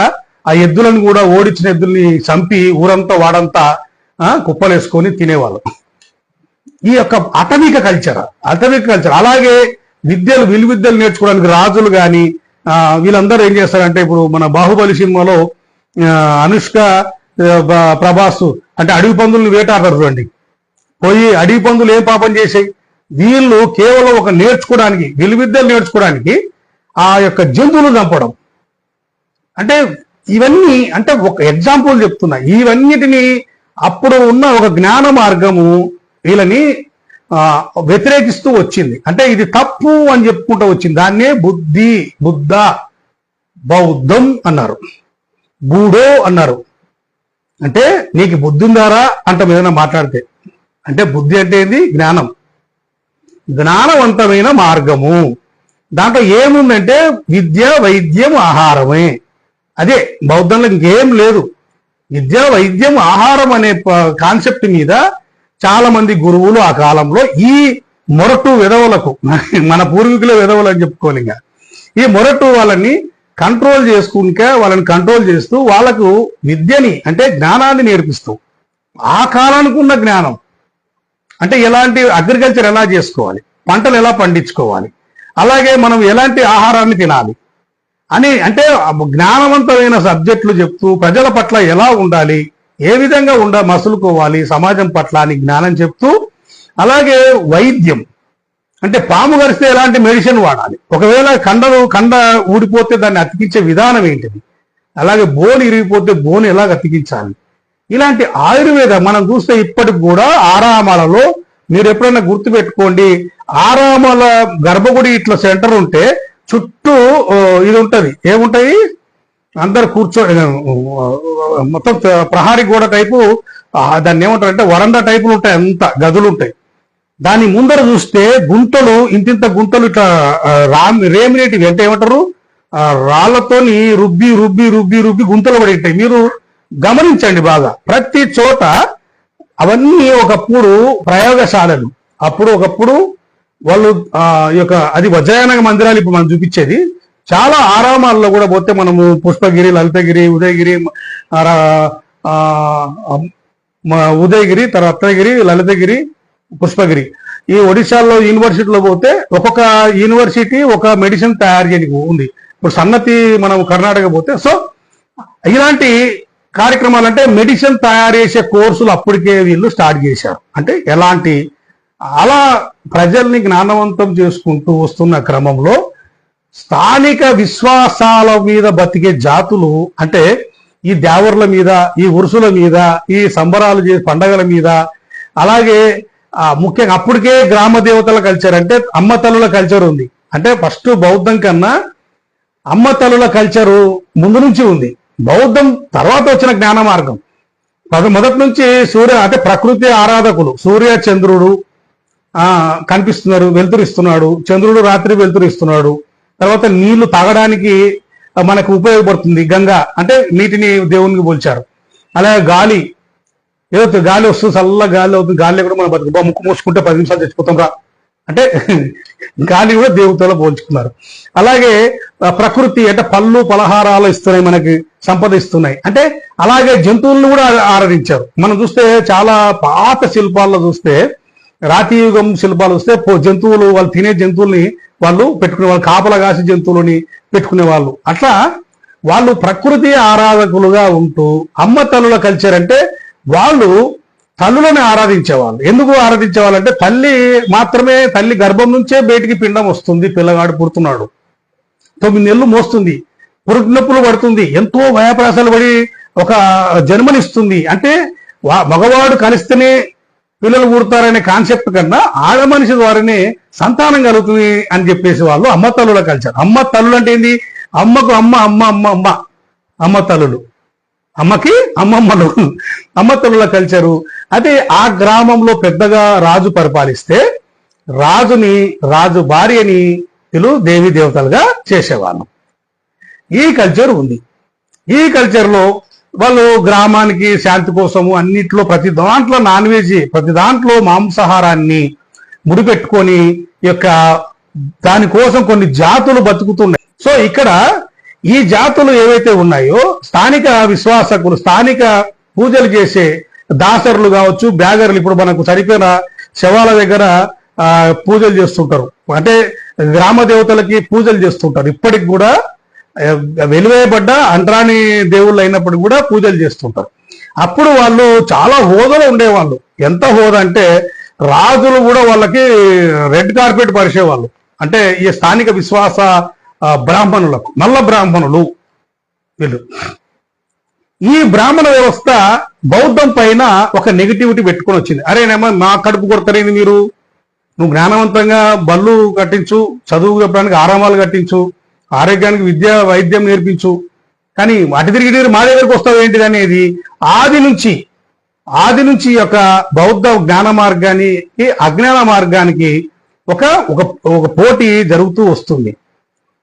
ఆ ఎద్దులను కూడా ఓడించిన ఎద్దుల్ని చంపి ఊరంతా వాడంతా కుప్పలేసుకొని తినేవాళ్ళు. ఈ యొక్క అటవిక కల్చర్. అలాగే విలువిద్యలు నేర్చుకోవడానికి రాజులు కానీ వీళ్ళందరూ ఏం చేస్తారంటే ఇప్పుడు మన బాహుబలి సినిమాలో అనుష్క, ప్రభాస్ అంటే అడవి పందుల్ని వేటాడతారు చూడండి. పోయి అడవి పందులు ఏం పాపం చేసాయి, వీళ్ళు కేవలం ఒక నేర్చుకోవడానికి విలువిద్యలు నేర్చుకోవడానికి ఆ యొక్క జంతువులు చంపడం. అంటే ఇవన్నీ అంటే ఒక ఎగ్జాంపుల్ చెప్తున్నా. ఇవన్నిటిని అప్పుడు ఉన్న ఒక జ్ఞాన మార్గము వీళ్ళని వ్యతిరేకిస్తూ వచ్చింది. అంటే ఇది తప్పు అని చెప్పుకుంటూ వచ్చింది. దాన్నే బుద్ధి, బుద్ధ, బౌద్ధం అన్నారు, బూడో అన్నారు. అంటే నీకు బుద్ధి ఉందారా అంట ఏదైనా మాట్లాడితే. అంటే బుద్ధి అంటే ఏంది? జ్ఞానం, జ్ఞానవంతమైన మార్గము. దాంట్లో ఏముందంటే విద్య, వైద్యం, ఆహారమే. అదే బౌద్ధంలో ఇంకేం లేదు. విద్య, వైద్యం, ఆహారం అనే కాన్సెప్ట్ మీద చాలా మంది గురువులు ఆ కాలంలో ఈ మొరటు విధవులకు, మన పూర్వీకుల విధవులు అని చెప్పుకోవాలి, ఇంకా ఈ మొరటు వాళ్ళని కంట్రోల్ చేసుకుంటే వాళ్ళని కంట్రోల్ చేస్తూ వాళ్ళకు విద్యని అంటే జ్ఞానాన్ని నేర్పిస్తూ ఆ కాలానికి ఉన్న జ్ఞానం అంటే ఎలాంటి అగ్రికల్చర్ ఎలా చేసుకోవాలి, పంటలు ఎలా పండించుకోవాలి, అలాగే మనం ఎలాంటి ఆహారాన్ని తినాలి అని అంటే జ్ఞానవంతమైన సబ్జెక్టులు చెప్తూ ప్రజల పట్ల ఎలా ఉండాలి, ఏ విధంగా మసులుకోవాలి సమాజం పట్ల అని జ్ఞానం చెప్తూ, అలాగే వైద్యం అంటే పాము కరిస్తే ఎలాంటి మెడిసిన్ వాడాలి, ఒకవేళ కండ ఊడిపోతే దాన్ని అతికించే విధానం ఏంటిది, అలాగే బోన్ ఇరిగిపోతే బోన్ ఎలా అతికించాలి, ఇలాంటి ఆయుర్వేద మనం చూస్తే ఇప్పటికి కూడా ఆరామాలలో మీరు ఎప్పుడైనా గుర్తుపెట్టుకోండి, ఆరామాల గర్భగుడి ఇట్లా సెంటర్ ఉంటే చుట్టూ ఇది ఉంటది, ఏముంటాయి అందరు మొత్తం ప్రహారీ గోడ టైపు, దాన్ని ఏమంటారు అంటే వరండా టైపులు ఉంటాయి, అంత గదులు ఉంటాయి. దాని ముందర చూస్తే గుంటలు, ఇంతింత గుంటలు ఇట్లా రేమినేటివి అంటే ఏమంటారు రాళ్లతోని రుబ్బి రుబ్బి రుబ్బి రుబ్బి గుంతలు పడి ఉంటాయి. మీరు గమనించండి బాగా, ప్రతి చోట అవన్నీ ఒకప్పుడు ప్రయోగశాలలు. ఒకప్పుడు వాళ్ళు యొక్క అది వజ్రయాన మందిరాలు ఇప్పుడు మనం చూపించేది. చాలా ఆరామాల్లో కూడా పోతే మనము పుష్పగిరి, లలితగిరి, ఉదయగిరి, తర్వాత రత్నగిరి, లలితగిరి, పుష్పగిరి, ఈ ఒడిశాలో యూనివర్సిటీలో పోతే ఒక్కొక్క యూనివర్సిటీ ఒక మెడిసిన్ తయారు చేయడానికి ఉంది. ఇప్పుడు సన్నతి మనం కర్ణాటక పోతే, సో ఇలాంటి కార్యక్రమాలు అంటే మెడిసిన్ తయారు చేసే కోర్సులు అప్పటికే వీళ్ళు స్టార్ట్ చేశారు. అంటే ఎలాంటి అలా ప్రజల్ని జ్ఞానవంతం చేసుకుంటూ వస్తున్న క్రమంలో స్థానిక విశ్వాసాల మీద బతికే జాతులు అంటే ఈ దేవర్ల మీద, ఈ ఉరుసుల మీద, ఈ సంబరాలు చేసే పండగల మీద, అలాగే ముఖ్యంగా అప్పటికే గ్రామ దేవతల కల్చర్ అంటే అమ్మ తల్లుల కల్చర్ ఉంది. అంటే ఫస్ట్ బౌద్ధం కన్నా అమ్మ తల్లుల కల్చరు ముందు నుంచి ఉంది. బౌద్ధం తర్వాత వచ్చిన జ్ఞాన మార్గం. మొదటి నుంచి అంటే ప్రకృతి ఆరాధకులు, సూర్య చంద్రుడు కనిపిస్తున్నారు, వెలుతురిస్తున్నాడు, చంద్రుడు రాత్రి వెలుతురిస్తున్నాడు. తర్వాత నీళ్లు తాగడానికి మనకు ఉపయోగపడుతుంది గంగా, అంటే నీటిని దేవునికి పోల్చారు. అలాగే గాలి, ఏదో గాలి వస్తుంది, చల్ల గాలి అవుతుంది, గాలి కూడా మనం బతుకు ముక్కు మూసుకుంటే 10 నిమిషాలు చచ్చిపోతాం రా అంటే గాలి కూడా దేవుడితో పోల్చుకున్నారు. అలాగే ప్రకృతి అంటే పళ్ళు పలహారాలు ఇస్తున్నాయి, మనకి సంపద ఇస్తున్నాయి. అంటే అలాగే జంతువులను కూడా ఆరాధించారు. మనం చూస్తే చాలా పాత శిల్పాల్లో చూస్తే, రాతి యుగం శిల్పాలు చూస్తే జంతువులు, వాళ్ళు తినే జంతువుల్ని వాళ్ళు పెట్టుకునే వాళ్ళు, కాపలా కాసి జంతువులని పెట్టుకునే వాళ్ళు. అట్లా వాళ్ళు ప్రకృతి ఆరాధకులుగా ఉంటూ అమ్మ తల్లుల కల్చర్ అంటే వాళ్ళు తల్లులను ఆరాధించేవాళ్ళు. ఎందుకు ఆరాధించేవాళ్ళు అంటే తల్లి మాత్రమే, తల్లి గర్భం నుంచే బయటికి పిండం వస్తుంది, పిల్లగాడు పుడుతున్నాడు, 9 నెలలు మోస్తుంది, పురుటి నొప్పులు పడుతుంది, ఎంతో భయప్రాసాలు పడి ఒక జన్మనిస్తుంది. అంటే మగవాడు కలిస్తేనే పిల్లలు పుడతారనే కాన్సెప్ట్ కన్నా ఆడ మనిషి ద్వారానే సంతానం కలుగుతుంది అని చెప్పేసి వాళ్ళు అమ్మ తల్లుల కల్చర్. అమ్మ తల్లులు అంటే ఏంది? అమ్మకు అమ్మ, అమ్మ అమ్మ అమ్మ అమ్మ తల్లులు, అమ్మకి అమ్మమ్మలు, అమ్మ తల్లుల కల్చరు. అదే ఆ గ్రామంలో పెద్దగా రాజు పరిపాలిస్తే రాజు భార్యని దేవీ దేవతలుగా చేసేవాళ్ళు. ఈ కల్చర్ ఉంది. ఈ కల్చర్లో వాళ్ళు గ్రామానికి శాంతి కోసము అన్నిట్లో ప్రతి దాంట్లో నాన్ వెజ్, ప్రతి దాంట్లో మాంసాహారాన్ని ముడిపెట్టుకొని యొక్క దానికోసం కొన్ని జాతులు బతుకుతున్నాయి. సో ఇక్కడ ఈ జాతులు ఏవైతే ఉన్నాయో స్థానిక విశ్వాసకులు, స్థానిక పూజలు చేసే దాసరులు కావచ్చు, బ్యాగర్లు, ఇప్పుడు మనకు చనిపోయిన శవాల దగ్గర పూజలు చేస్తుంటారు. అంటే గ్రామ దేవతలకి పూజలు చేస్తుంటారు. ఇప్పటికి కూడా వెలువేయబడ్డ అంటరాని దేవుళ్ళు అయినప్పటికీ కూడా పూజలు చేస్తుంటారు. అప్పుడు వాళ్ళు చాలా హోదాలో ఉండేవాళ్ళు. ఎంత హోదా అంటే రాజులు కూడా వాళ్ళకి రెడ్ కార్పెట్ పరిచేవాళ్ళు. అంటే ఈ స్థానిక విశ్వాస బ్రాహ్మణులకు, నల్ల బ్రాహ్మణులు వీళ్ళు. ఈ బ్రాహ్మణ వ్యవస్థ బౌద్ధం పైన ఒక నెగిటివిటీ పెట్టుకొని వచ్చింది. అరేనేమో మా కడుపు కొడతారేంది మీరు, నువ్వు జ్ఞానవంతంగా బళ్ళు కట్టించు, చదువు చెప్పడానికి ఆరామాలు కట్టించు, ఆరోగ్యానికి విద్య వైద్యం నేర్పించు, కానీ అటు తిరిగి మా దగ్గరికి వస్తావు ఏంటిది అనేది ఆది నుంచి ఒక బౌద్ధ జ్ఞాన మార్గానికి అజ్ఞాన మార్గానికి ఒక ఒక ఒక పోటీ జరుగుతూ వస్తుంది.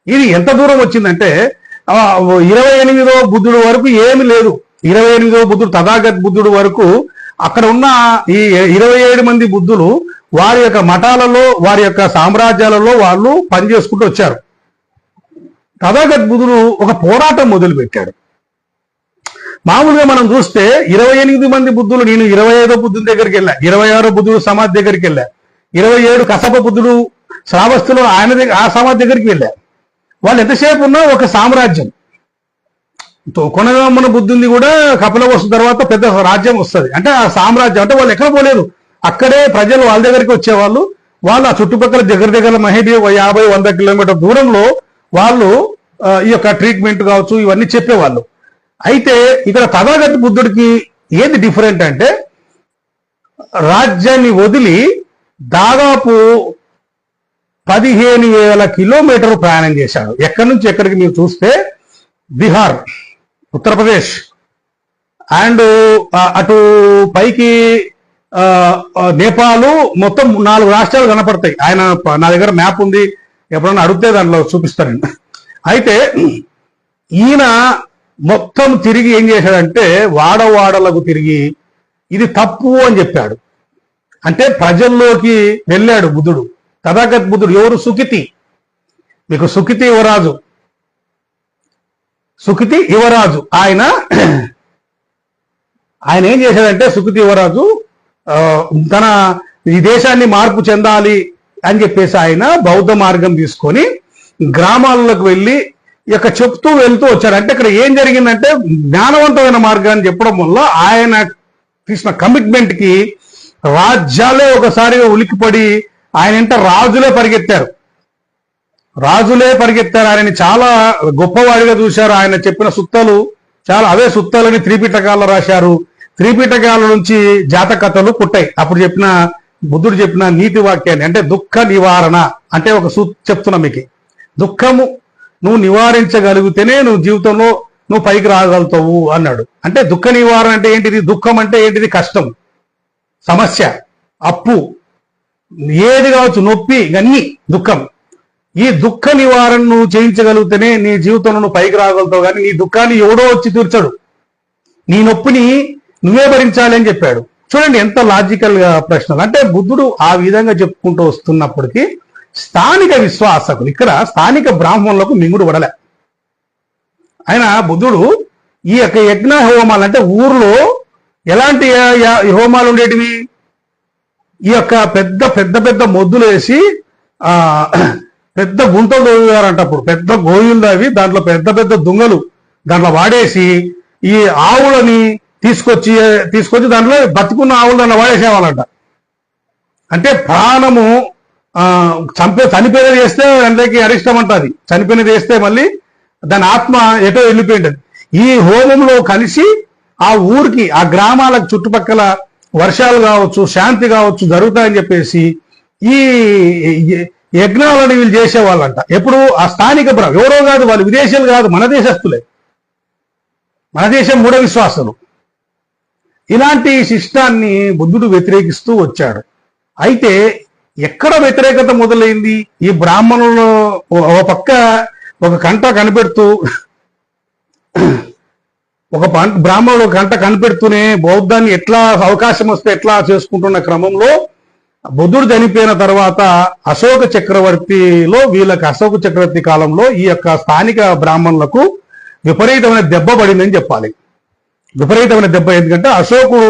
ఇది ఎంత దూరం వచ్చిందంటే 28వ బుద్ధుడు వరకు ఏమి లేదు. 28వ బుద్ధుడు తథాగత బుద్ధుడు వరకు అక్కడ ఉన్న ఈ 27 మంది బుద్ధులు వారి యొక్క మఠాలలో, వారి యొక్క సామ్రాజ్యాలలో వాళ్ళు పనిచేసుకుంటూ వచ్చారు. తథాగత బుద్ధుడు ఒక పోరాటం మొదలు పెట్టాడు. మామూలుగా మనం చూస్తే 28 మంది బుద్ధులు, నేను 25వ బుద్ధుని దగ్గరికి వెళ్ళా, 26వ బుద్ధుడు సమాధి దగ్గరికి వెళ్ళా, 27 కసప బుద్ధుడు శ్రావస్తులు ఆయన దగ్గర ఆ సమాధి దగ్గరికి వెళ్ళా. వాళ్ళు ఎంతసేపు ఉన్నా ఒక సామ్రాజ్యం. కొనగామన బుద్ధుంది కూడా కపిలవస్తు తర్వాత పెద్ద రాజ్యం వస్తుంది. అంటే ఆ సామ్రాజ్యం అంటే వాళ్ళు ఎక్కడ పోలేదు, అక్కడే ప్రజలు వాళ్ళ దగ్గరికి వచ్చేవాళ్ళు. వాళ్ళు ఆ చుట్టుపక్కల దగ్గర మహేబీ 50-100 కిలోమీటర్ దూరంలో వాళ్ళు ఈ యొక్క ట్రీట్మెంట్ కావచ్చు ఇవన్నీ చెప్పేవాళ్ళు. అయితే ఇక్కడ తథాగత బుద్ధుడికి ఏది డిఫరెంట్ అంటే రాజ్యాన్ని వదిలి దాదాపు 15,000 కిలోమీటర్లు ప్రయాణం చేశాడు. ఎక్కడి నుంచి ఎక్కడికి మీరు చూస్తే బీహార్, ఉత్తరప్రదేశ్ అండ్ అటు పైకి నేపాల్, మొత్తం 4 రాష్ట్రాలు కనపడతాయి. ఆయన నా దగ్గర మ్యాప్ ఉంది, ఎప్పుడన్నా అడిగితే దాంట్లో చూపిస్తానండి. అయితే ఈయన మొత్తం తిరిగి ఏం చేశాడంటే వాడవాడలకు తిరిగి ఇది తప్పు అని చెప్పాడు. అంటే ప్రజల్లోకి వెళ్ళాడు బుద్ధుడు. తథాగత బుద్ధుడు ఎవరు? సుఖితి. మీకు సుఖితి యువరాజు ఆయన ఏం చేశాడంటే సుఖితి యువరాజు తన ఈ దేశాన్ని మార్పు చెందాలి అని చెప్పేసి ఆయన బౌద్ధ మార్గం తీసుకొని గ్రామాలకు వెళ్ళి ఇక చెప్తూ వెళ్తూ వచ్చాడు. అంటే ఇక్కడ ఏం జరిగిందంటే జ్ఞానవంతమైన మార్గాన్ని చెప్పడం వల్ల ఆయన తీసిన కమిట్మెంట్ కి రాజ్యాలే ఒకసారిగా ఉలిక్కిపడి ఆయన ఇంట రాజులే పరిగెత్తారు. ఆయనని చాలా గొప్పవాడిగా చూశారు. ఆయన చెప్పిన సుత్తలు చాలా, అవే సుత్తలని త్రిపిటకాల్లో రాశారు. త్రిపిటకాల నుంచి జాతకథలు పుట్టాయి. అప్పుడు బుద్ధుడు చెప్పిన నీతి వాక్యాన్ని, అంటే దుఃఖ నివారణ అంటే ఒక చెప్తున్నా మీకు, దుఃఖము నువ్వు నివారించగలిగితేనే నువ్వు జీవితంలో నువ్వు పైకి రాగలుగుతావు అన్నాడు. అంటే దుఃఖ నివారణ అంటే ఏంటిది? దుఃఖం అంటే ఏంటిది? కష్టం, సమస్య, అప్పు, ఏది కావచ్చు, నొప్పి, ఇవన్నీ దుఃఖం. ఈ దుఃఖ నివారణ నువ్వు చేయించగలిగితేనే నీ జీవితంలో నువ్వు పైకి రాగలుగుతావు. కానీ నీ దుఃఖాన్ని ఎవడో వచ్చి తీర్చడు, నీ నొప్పిని నువ్వే భరించాలి అని చెప్పాడు. చూడండి ఎంత లాజికల్ గా ప్రశ్నలు. అంటే బుద్ధుడు ఆ విధంగా చెప్పుకుంటూ వస్తున్నప్పటికీ స్థానిక విశ్వాసకులు, ఇక్కడ స్థానిక బ్రాహ్మణులకు మింగుడు పడలే. ఆయన బుద్ధుడు ఈ యొక్క యజ్ఞ హోమాలు, అంటే ఊర్లో ఎలాంటి హోమాలు ఉండేటివి, ఈ యొక్క పెద్ద పెద్ద పెద్ద మొద్దులు వేసి పెద్ద గుంటలు తోగారంట. అప్పుడు పెద్ద గోయులు అవి, దాంట్లో పెద్ద పెద్ద దుంగలు దాంట్లో వాడేసి ఈ ఆవులని తీసుకొచ్చి దాంట్లో బతుకున్న ఆవులు దాంట్లో వాడేసేవాళ్ళంట. అంటే ప్రాణము చనిపోయినది చేస్తే అందరికీ అరిష్టం అంటది, చనిపోయినది చేస్తే మళ్ళీ దాని ఆత్మ ఎటో వెళ్ళిపోయింది. ఈ హోమంలో కలిసి ఆ ఊరికి, ఆ గ్రామాలకు చుట్టుపక్కల వర్షాలు కావచ్చు, శాంతి కావచ్చు జరుగుతాయని చెప్పేసి ఈ యజ్ఞాలను వీళ్ళు చేసేవాళ్ళంట. ఎప్పుడు ఆ స్థానిక ఎవరో కాదు, వాళ్ళు విదేశీయులు కాదు, మన దేశస్తులే, మన దేశం మూఢ విశ్వాసులు. ఇలాంటి శిష్టాన్ని బుద్ధుడు వ్యతిరేకిస్తూ వచ్చాడు. అయితే ఎక్కడ వ్యతిరేకత మొదలైంది? ఈ బ్రాహ్మణులు ఒక పక్క ఒక కంట కనిపెడుతూ, బ్రాహ్మణుడు కంట కనిపెడుతూనే బౌద్ధాన్ని ఎట్లా అవకాశం వస్తే ఎట్లా చేసుకుంటున్న క్రమంలో బుద్ధుడు చనిపోయిన తర్వాత అశోక చక్రవర్తి కాలంలో ఈ యొక్క స్థానిక బ్రాహ్మణులకు విపరీతమైన దెబ్బ పడిందని చెప్పాలి. విపరీతమైన దెబ్బ. ఎందుకంటే అశోకుడు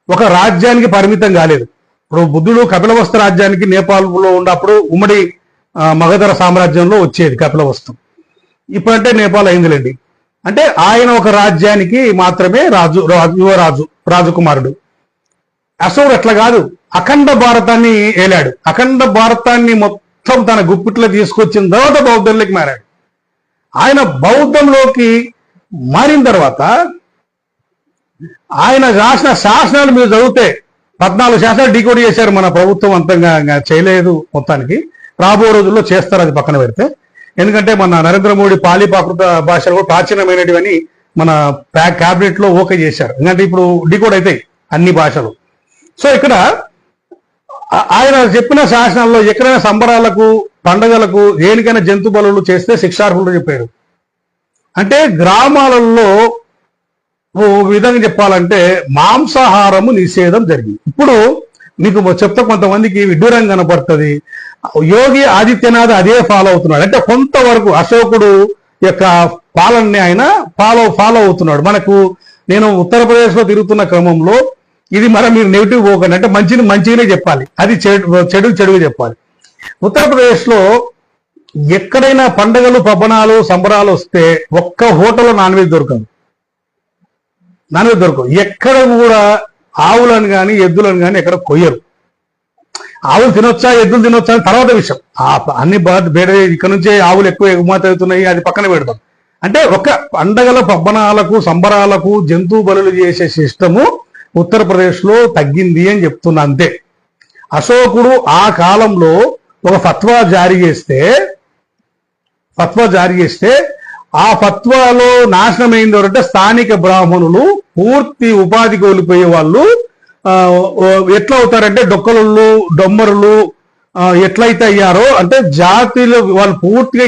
ఒక రాజ్యానికి పరిమితం కాలేదు. ఇప్పుడు బుద్ధుడు కపిలవస్తు రాజ్యానికి నేపాల్లో ఉన్నప్పుడు ఉమ్మడి మగధర సామ్రాజ్యంలో వచ్చేది కపిలవస్తు. ఇప్పుడంటే నేపాల్ అయిందిలేండి. అంటే ఆయన ఒక రాజ్యానికి మాత్రమే రాజకుమారుడు. అశోకుడు అట్లా కాదు, అఖండ భారతాన్ని ఏలాడు. అఖండ భారతాన్ని మొత్తం తన గుప్పిట్లో తీసుకొచ్చిన తర్వాత బౌద్ధంలోకి మారాడు. ఆయన బౌద్ధంలోకి మారిన తర్వాత ఆయన రాసిన శాసనాలు మీరు చదివితే 14 శాసనాలు డీకోడ్ చేశారు. మన ప్రభుత్వం అంతంగా చేయలేదు మొత్తానికి. రాబో రోజుల్లో చేస్తారు, అది పక్కన పెడితే. ఎందుకంటే మన నరేంద్ర మోడీ పాలీ ప్రాకృత భాషలు కూడా ప్రాచీనమైనటివని మన క్యాబినెట్ లో ఓకే చేశారు. ఎందుకంటే ఇప్పుడు డీకోడ్ అవుతాయి అన్ని భాషలు. సో ఇక్కడ ఆయన చెప్పిన శాసనాల్లో ఎక్కడైనా సంబరాలకు, పండగలకు, దేనికైనా జంతు బలులు చేస్తే శిక్షార్హులు చెప్పాడు. అంటే గ్రామాలలో ఓ విధంగా చెప్పాలంటే మాంసాహారము నిషేధం జరిగింది. ఇప్పుడు మీకు చెప్తా కొంతమందికి విడ్డూరంగా కనపడుతుంది. యోగి ఆదిత్యనాథ్ అదే ఫాలో అవుతున్నాడు. అంటే కొంతవరకు అశోకుడు యొక్క పాలనని ఆయన ఫాలో అవుతున్నాడు. మనకు నేను ఉత్తరప్రదేశ్ లో తిరుగుతున్న క్రమంలో ఇది మీరు నెగిటివ్ పోకండి, అంటే మంచిగానే చెప్పాలి, అది చెడుగా చెప్పాలి. ఉత్తరప్రదేశ్ లో ఎక్కడైనా పండుగలు, పబ్బనాలు, సంబరాలు వస్తే ఒక్క హోటల్లో నాన్ వెజ్ దొరకదు. ఎక్కడ కూడా ఆవులను కానీ ఎద్దులను కానీ ఎక్కడ కొయ్యరు. ఆవులు తినొచ్చా, ఎద్దులు తినొచ్చా అని తర్వాత విషయం. అన్ని ఇక్కడ నుంచే ఆవులు ఎక్కువ ఎగుమతి అవుతున్నాయి, అది పక్కన పెడతాం. అంటే ఒక పండగల, పబ్బనాలకు, సంబరాలకు జంతు బలులు చేసే సిస్టము ఉత్తరప్రదేశ్ లో తగ్గింది అని చెప్తున్నా. అంతే. అశోకుడు ఆ కాలంలో ఒక ఫత్వా జారీ చేస్తే ఆ ఫత్వాలో నాశనం అయింది ఎవరంటే స్థానిక బ్రాహ్మణులు. పూర్తి ఉపాధి కోల్పోయే వాళ్ళు ఎట్లా అవుతారంటే డొక్కలు, డొమ్మరులు ఎట్లయితే అయ్యారో, అంటే జాతిలో వాళ్ళు పూర్తిగా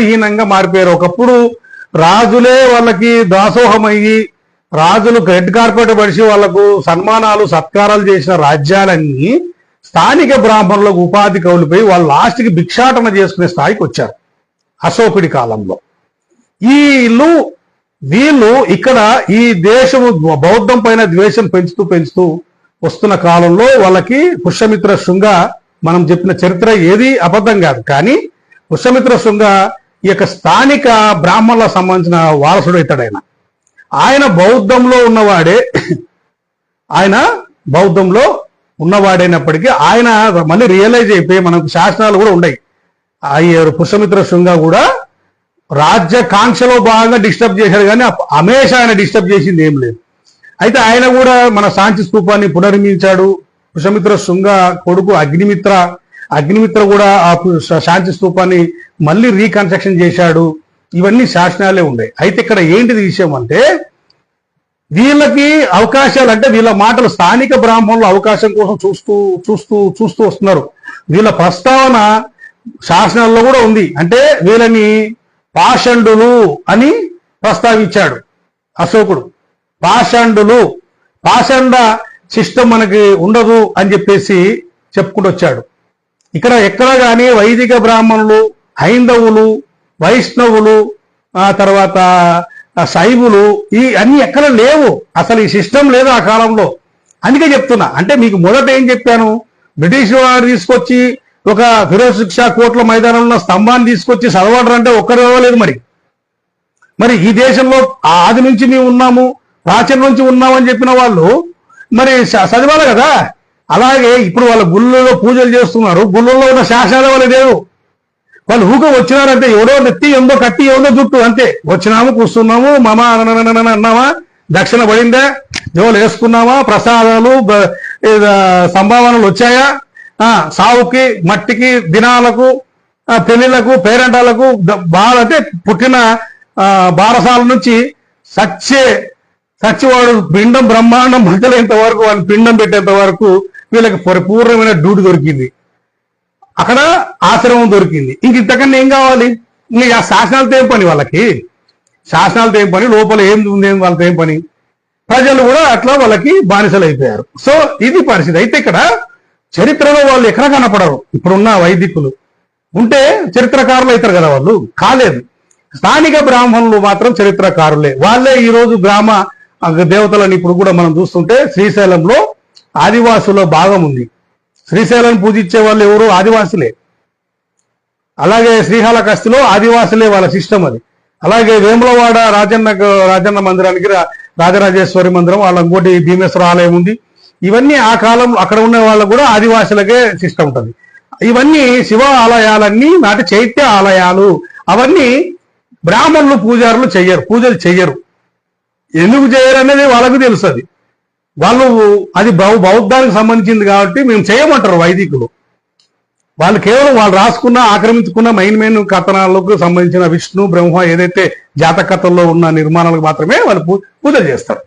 హీనంగా మారిపోయారు. ఒకప్పుడు రాజులే వాళ్ళకి దాసోహమయ్యి, రాజులు రెడ్ కార్పెట్ పడిచి వాళ్లకు సన్మానాలు, సత్కారాలు చేసిన రాజ్యాలన్నీ స్థానిక బ్రాహ్మణులకు ఉపాధి కోల్పోయి వాళ్ళు లాస్ట్కి భిక్షాటన చేసుకునే స్థాయికి వచ్చారు అశోకుడి కాలంలో. వీళ్ళు ఇక్కడ ఈ దేశము బౌద్ధం పైన ద్వేషం పెంచుతూ వస్తున్న కాలంలో వాళ్ళకి పుష్యమిత్ర శృంగ, మనం చెప్పిన చరిత్ర ఏది అబద్ధం కాదు, కానీ పుష్యమిత్ర శృంగ ఈ యొక్క స్థానిక బ్రాహ్మణులకు సంబంధించిన వారసుడు అవుతాడు. ఆయన బౌద్ధంలో ఉన్నవాడైనప్పటికీ ఆయన మళ్ళీ రియలైజ్ అయిపోయి, మనకు శాసనాలు కూడా ఉన్నాయి, పుష్యమిత్ర శృంగ కూడా రాజ్యకాంక్షలో భాగంగా డిస్టర్బ్ చేశాడు, కానీ హమేష ఆయన డిస్టర్బ్ చేసింది ఏం లేదు. అయితే ఆయన కూడా మన శాంతి స్తూపాన్ని పునర్నిర్మించాడు. పుష్యమిత్ర శృంగ కొడుకు అగ్నిమిత్ర కూడా ఆ శాంతి స్తూపాన్ని మళ్ళీ రీకన్స్ట్రక్షన్ చేశాడు. ఇవన్నీ శాసనాలే ఉన్నాయి. అయితే ఇక్కడ ఏంటిది విషయం అంటే, వీళ్ళకి అవకాశాలు, అంటే వీళ్ళ మాటలు స్థానిక బ్రాహ్మణులు అవకాశం కోసం చూస్తూ వస్తున్నారు. వీళ్ళ ప్రస్తావన శాసనాల్లో కూడా ఉంది. అంటే వీళ్ళని పాషండులు అని ప్రస్తావించాడు అశోకుడు. పాషండ సిస్టమ్ మనకి ఉండదు అని చెప్పేసి చెప్పుకుంటూ వచ్చాడు. ఇక్కడ ఎక్కడ కానీ వైదిక బ్రాహ్మణులు, హైందవులు, వైష్ణవులు, ఆ తర్వాత శైవులు, ఈ అన్ని ఎక్కడ లేవు. అసలు ఈ సిస్టమ్ లేదు ఆ కాలంలో. అందుకే చెప్తున్నా. అంటే మీకు మొదట ఏం చెప్పాను, బ్రిటిష్ వారు తీసుకొచ్చి ఒక ఫిరోజ్ షా కోట్ల మైదానంలో స్తంభాన్ని తీసుకొచ్చి చదవడం అంటే ఒక్కరు చదవలేదు. మరి ఈ దేశంలో ఆది నుంచి మేము ఉన్నాము, ప్రాచీన నుంచి ఉన్నామని చెప్పిన వాళ్ళు మరి చదివాలి కదా. అలాగే ఇప్పుడు వాళ్ళ గుళ్ళలో పూజలు చేస్తున్నారు, గుళ్ళల్లో ఉన్న శాసనాలు వాళ్ళు లేవు. వాళ్ళు ఊక వచ్చినారంటే ఎవడో నెత్తి ఎందో కట్టి ఎవడో జుట్టు, అంతే. వచ్చినాము, కూర్చున్నాము, అన్నామా, దక్షిణ పడిందా, జోలు వేసుకున్నామా, ప్రసాదాలు, సంభావనలు వచ్చాయా, సావుకి, మట్టికి, దినాలకు, పెళ్లిళ్లకు, పేరెంటాలకు, అంటే పుట్టిన బారసాల నుంచి సచ్చివాడు పిండం బ్రహ్మాండం మంటలేంత వరకు, వాళ్ళు పిండం పెట్టేంత వరకు వీళ్ళకి పరిపూర్ణమైన డ్యూటీ దొరికింది. అక్కడ ఆశ్రమం దొరికింది. ఇంతకన్నా ఏం కావాలి? ఆ శాసనాలతో ఏం పని వాళ్ళకి? శాసనాలతో ఏం పని? లోపల ఏం ఉంది వాళ్ళతో ఏం పని? ప్రజలు కూడా అట్లా వాళ్ళకి బానిసలు అయిపోయారు. సో ఇది పరిస్థితి. అయితే ఇక్కడ చరిత్రలో వాళ్ళు ఎక్కడ కనపడరు. ఇప్పుడున్న వైదికులు ఉంటే చరిత్రకారులు అవుతారు కదా, వాళ్ళు కాలేదు. స్థానిక బ్రాహ్మణులు మాత్రం చరిత్రకారులే. వాళ్ళే ఈరోజు గ్రామ దేవతలని ఇప్పుడు కూడా మనం చూస్తుంటే శ్రీశైలంలో ఆదివాసుల భాగం ఉంది. శ్రీశైలం పూజించే వాళ్ళు ఎవరు? ఆదివాసులే. అలాగే శ్రీకాళహస్తిలో ఆదివాసులే వాళ్ళ సిస్టమ్ అది. అలాగే వేములవాడ రాజన్న మందిరానికి రాజరాజేశ్వరి మందిరం, వాళ్ళ ఇంకోటి భీమేశ్వర ఆలయం ఉంది. ఇవన్నీ ఆ కాలంలో అక్కడ ఉన్న వాళ్ళకు కూడా ఆదివాసులకే సిస్టమ్ ఉంటుంది. ఇవన్నీ శివ ఆలయాలన్నీ నాటి చైత్య ఆలయాలు. అవన్నీ బ్రాహ్మణులు పూజారులు పూజలు చెయ్యరు. ఎందుకు చేయరు అనేది వాళ్ళకు తెలుస్తుంది. వాళ్ళు అది బౌద్ధానికి సంబంధించింది కాబట్టి మేము చేయమంటారు వైదికులు. వాళ్ళు కేవలం వాళ్ళు రాసుకున్న ఆక్రమించుకున్న మెయిన్ కథనాలకు సంబంధించిన విష్ణు బ్రహ్మ ఏదైతే జాతక కథల్లో ఉన్న నిర్మాణాలకు మాత్రమే వాళ్ళు పూజలు చేస్తారు.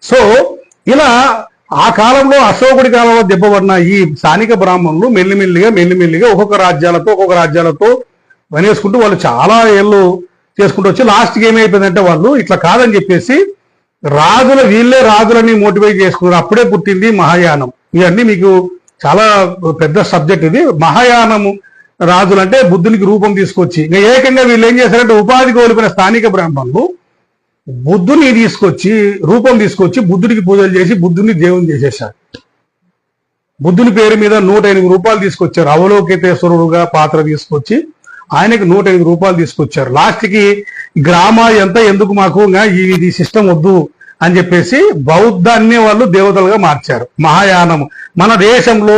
సో ఇలా ఆ కాలంలో అశోకుడి కాలంలో దెబ్బపడిన ఈ స్థానిక బ్రాహ్మణులు మెల్లిమెల్లిగా ఒక్కొక్క రాజ్యాలతో వనేసుకుంటూ వాళ్ళు చాలా ఏళ్ళు చేసుకుంటూ వచ్చి లాస్ట్కి ఏమైపోయిందంటే వాళ్ళు ఇట్లా కాదని చెప్పేసి వీళ్ళే రాజులని మోటివేట్ చేసుకున్నారు. అప్పుడే పుట్టింది మహాయానం. ఇవన్నీ మీకు చాలా పెద్ద సబ్జెక్ట్ ఇది. మహాయానము రాజులు అంటే బుద్ధునికి రూపం తీసుకొచ్చి ఇంకా ఏకంగా వీళ్ళు ఏం చేశారంటే ఉపాధి కోల్పోయిన స్థానిక బ్రాహ్మణులు బుద్ధుని రూపం తీసుకొచ్చి బుద్ధుడికి పూజలు చేసి బుద్ధుని దేవుని చేసేశారు. బుద్ధుని పేరు మీద 108 రూపాయలు తీసుకొచ్చారు. అవలోకితేశ్వరుడుగా పాత్ర తీసుకొచ్చి ఆయనకి 108 రూపాయలు తీసుకొచ్చారు. లాస్ట్కి గ్రామాలు ఎంత ఎందుకు మాకు ఇది సిస్టమ్ వద్దు అని చెప్పేసి బౌద్ధాన్ని వాళ్ళు దేవతలుగా మార్చారు. మహాయానము మన దేశంలో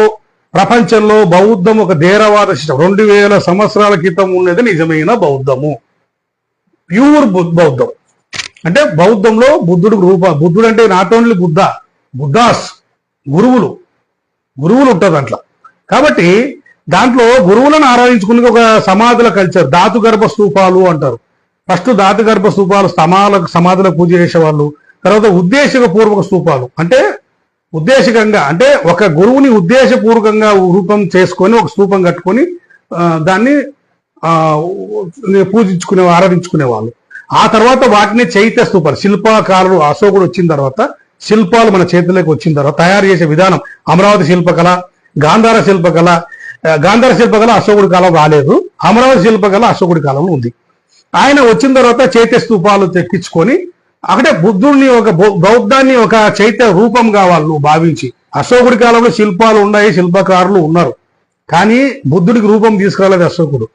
ప్రపంచంలో బౌద్ధం ఒక థేరవాద సిస్టమ్. 2000 సంవత్సరాల క్రితం ఉన్నది నిజమైన బౌద్ధము, ప్యూర్ బౌద్ధం. అంటే బౌద్ధంలో బుద్ధుడు అంటే నాట్ ఓన్లీ బుద్ధాస్ గురువులు ఉంటుంది అట్లా. కాబట్టి దాంట్లో గురువులను ఆరాధించుకునే ఒక సమాధుల కల్చర్. ధాతుగర్భ స్తూపాలు అంటారు. ఫస్ట్ ధాతుగర్భ స్తూపాలు సమాధులకు పూజ చేసేవాళ్ళు. తర్వాత ఉద్దేశపూర్వక స్తూపాలు అంటే అంటే ఒక గురువుని ఉద్దేశపూర్వకంగా రూపం చేసుకొని ఒక స్తూపం కట్టుకొని దాన్ని ఆరాధించుకునే వాళ్ళు. ఆ తర్వాత వాటిని చైత్య స్తూపాలు, శిల్పకారులు అశోకుడు వచ్చిన తర్వాత శిల్పాలు మన చేతుల్లోకి వచ్చిన తర్వాత తయారు చేసే విధానం. అమరావతి శిల్పకళ, గాంధార శిల్పకళ అశోకుడి కాలం రాలేదు. అమరావతి శిల్పకళ అశోకుడి కాలంలో ఉంది. ఆయన వచ్చిన తర్వాత చైత్య స్తూపాలు తెప్పించుకొని అక్కడే బుద్ధుడిని బౌద్ధాన్ని ఒక చైత్య రూపంగా వాళ్ళు భావించి, అశోకుడి కాలంలో శిల్పాలు ఉన్నాయి, శిల్పకారులు ఉన్నారు, కానీ బుద్ధుడికి రూపం తీసుకురాలేదు అశోకుడు.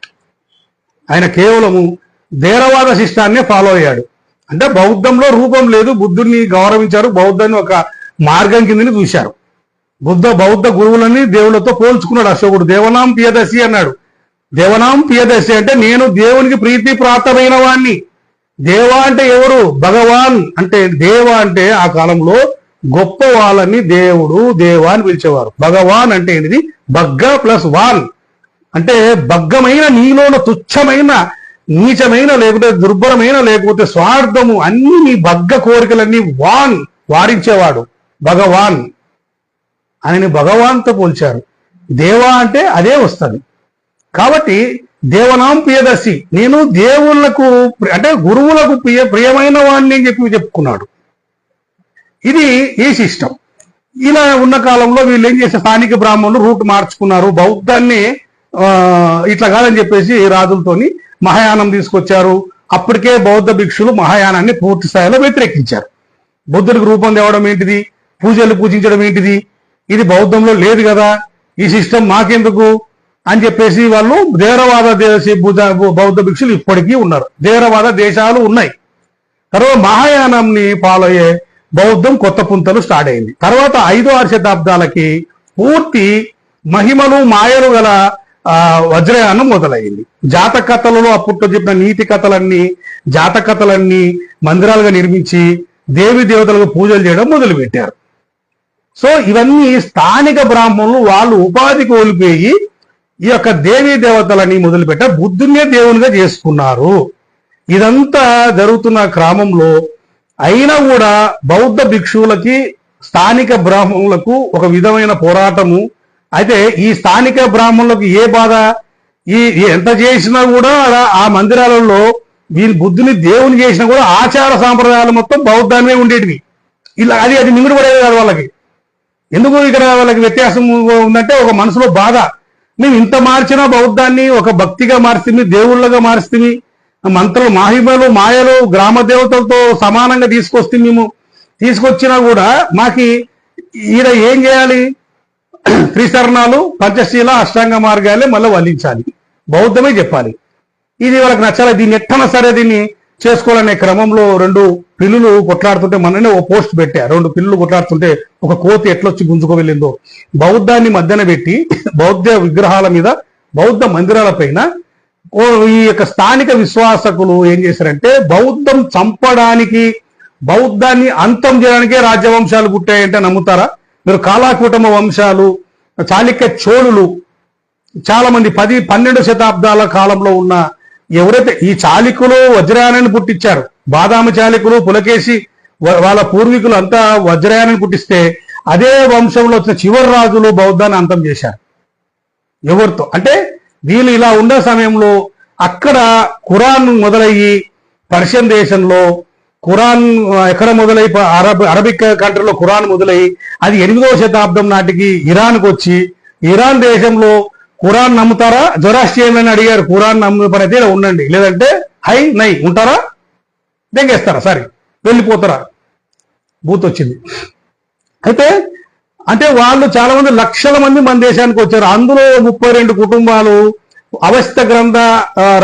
ఆయన కేవలము థేరవాద శిష్టాన్నే ఫాలో అయ్యాడు. అంటే బౌద్ధంలో రూపం లేదు, బుద్ధుడిని గౌరవించారు, బౌద్ధాన్ని ఒక మార్గం కిందని చూశారు. బౌద్ధ గురువులని దేవులతో పోల్చుకున్నాడు అశోకుడు. దేవనాం పియదసి అన్నాడు. దేవనాం పియదసి అంటే నేను దేవునికి ప్రీతి ప్రాప్తమైన వాణ్ణి. దేవ అంటే ఎవరు? భగవాన్. అంటే దేవ అంటే ఆ కాలంలో గొప్ప వాళ్ళని దేవుడు దేవా అని పిలిచేవారు. భగవాన్ అంటే ఏంటిది? బగ్గ ప్లస్ వాన్ అంటే బగ్గమైన నీలోన తుచ్చమైన నీచమైన లేకపోతే దుర్భరమైన లేకపోతే స్వార్థము అన్ని నీ బగ్గ కోరికలన్నీ వారించేవాడు భగవాన్. ఆయనని భగవాన్తో పోల్చారు. దేవా అంటే అదే వస్తుంది. కాబట్టి దేవనాం ప్రియదర్శి, నేను దేవుళ్లకు అంటే గురువులకు ప్రియమైన వాడిని అని చెప్పుకున్నాడు. ఇది ఈ సిస్టమ్. ఇలా ఉన్న కాలంలో వీళ్ళు ఏం చేసే స్థానిక బ్రాహ్మణులు రూట్ మార్చుకున్నారు. బౌద్ధాన్ని ఇట్లా కాదని చెప్పేసి రాజులతోని మహాయానం తీసుకొచ్చారు. అప్పటికే బౌద్ధ భిక్షులు మహాయానాన్ని పూర్తి స్థాయిలో వ్యతిరేకించారు. బుద్ధుడికి రూపం తేవడం ఏంటిది? పూజించడం ఏంటిది? ఇది బౌద్ధంలో లేదు కదా, ఈ సిస్టమ్ మాకెందుకు అని చెప్పేసి వాళ్ళు థేరవాద బౌద్ధ భిక్షులు ఇప్పటికీ ఉన్నారు. థేరవాద దేశాలు ఉన్నాయి. తర్వాత మహాయానాన్ని ఫాలో అయ్యే బౌద్ధం కొత్త పుంతలు స్టార్ట్ అయింది. తర్వాత 5-6 శతాబ్దాలకి పూర్తి మహిమలు మాయలు గల వజ్రయానం మొదలైంది. జాతక కథలలో అప్పట్లో చెప్పిన నీతి కథలన్నీ జాతక కథలన్నీ మందిరాలుగా నిర్మించి దేవి దేవతలకు పూజలు చేయడం మొదలుపెట్టారు. సో ఇవన్నీ స్థానిక బ్రాహ్మణులు వాళ్ళు ఉపాధి కోల్పోయి ఈ యొక్క దేవీ దేవతలని మొదలుపెట్ట బుద్ధున్నే దేవునిగా చేసుకున్నారు. ఇదంతా జరుగుతున్న క్రమంలో అయినా కూడా బౌద్ధ భిక్షువులకి స్థానిక బ్రాహ్మణులకు ఒక విధమైన పోరాటము. అయితే ఈ స్థానిక బ్రాహ్మణులకు ఏ బాధ, ఎంత చేసినా కూడా ఆ మందిరాలలో వీళ్ళు బుద్ధుని దేవుని చేసినా కూడా ఆచార సాంప్రదాయాలు మొత్తం బౌద్ధాన్నే ఉండేటివి. ఇలా అది మింగుడు పడేది కాదు వాళ్ళకి. ఎందుకు ఇక్కడ వాళ్ళకి వ్యత్యాసం ఉందంటే ఒక మనసులో బాధ. మేము ఇంత మార్చినా బౌద్ధాన్ని ఒక భక్తిగా మార్చిమి, దేవుళ్ళగా మార్చిమి, మంత్రులు మాహిమలు మాయలు గ్రామ దేవతలతో సమానంగా మేము తీసుకొచ్చినా కూడా మాకి ఈడ ఏం చేయాలి? త్రిశరణాలు, పంచశీల, అష్టాంగ మార్గాలే మళ్ళీ వల్లించాలి, బౌద్ధమే చెప్పాలి. ఇది వాళ్ళకి నచ్చాలి. దీన్ని ఎట్టనా సరే దీన్ని చేసుకోవాలనే క్రమంలో రెండు పిల్లులు కొట్లాడుతుంటే మననే ఓ పోస్ట్ పెట్టా, రెండు పిల్లులు కొట్లాడుతుంటే ఒక కోతి ఎట్లొచ్చి గుంజుకు వెళ్ళిందో. బౌద్ధాన్ని మధ్యన పెట్టి బౌద్ధ విగ్రహాల మీద, బౌద్ధ మందిరాల పైన ఈ యొక్క స్థానిక విశ్వాసకులు ఏం చేశారంటే బౌద్ధం చంపడానికి, బౌద్ధాన్ని అంతం చేయడానికే రాజ్యవంశాలు పుట్టాయంటే నమ్ముతారా మీరు? కాలాకూటమ వంశాలు, చాళుక్య చోళులు, చాలా మంది 10-12 శతాబ్దాల కాలంలో ఉన్న ఎవరైతే ఈ చాళుక్యులు వజ్రయానాన్ని పుట్టించారు, బాదామి చాళుక్యులు, పులకేశి వాళ్ళ పూర్వీకులు అంతా వజ్రయానాన్ని పుట్టిస్తే అదే వంశంలో వచ్చిన చివరి రాజులు బౌద్ధాన్ని అంతం చేశారు. ఎవరితో అంటే వీళ్ళు ఇలా ఉండే సమయంలో అక్కడ ఖురాన్ మొదలయ్యి పర్షియన్ దేశంలో ఖురాన్ ఎక్కడ మొదలై అరబిక్ కంట్రీలో ఖురాన్ మొదలయ్యి అది 8వ శతాబ్దం నాటికి ఇరాన్కి వచ్చి, ఇరాన్ దేశంలో ఖురాన్ నమ్ముతారా జొరాస్ట్రియన్ అని అడిగారు. ఖురాన్ నమ్మే పని అయితే ఉండండి, లేదంటే హై నై ఉంటారా, దెంగేస్తారా, సారీ వెళ్ళిపోతారా, బూత్ వచ్చింది. అయితే అంటే వాళ్ళు చాలా మంది లక్షల మంది మన దేశానికి వచ్చారు. అందులో 32 కుటుంబాలు అవస్థ గ్రంథ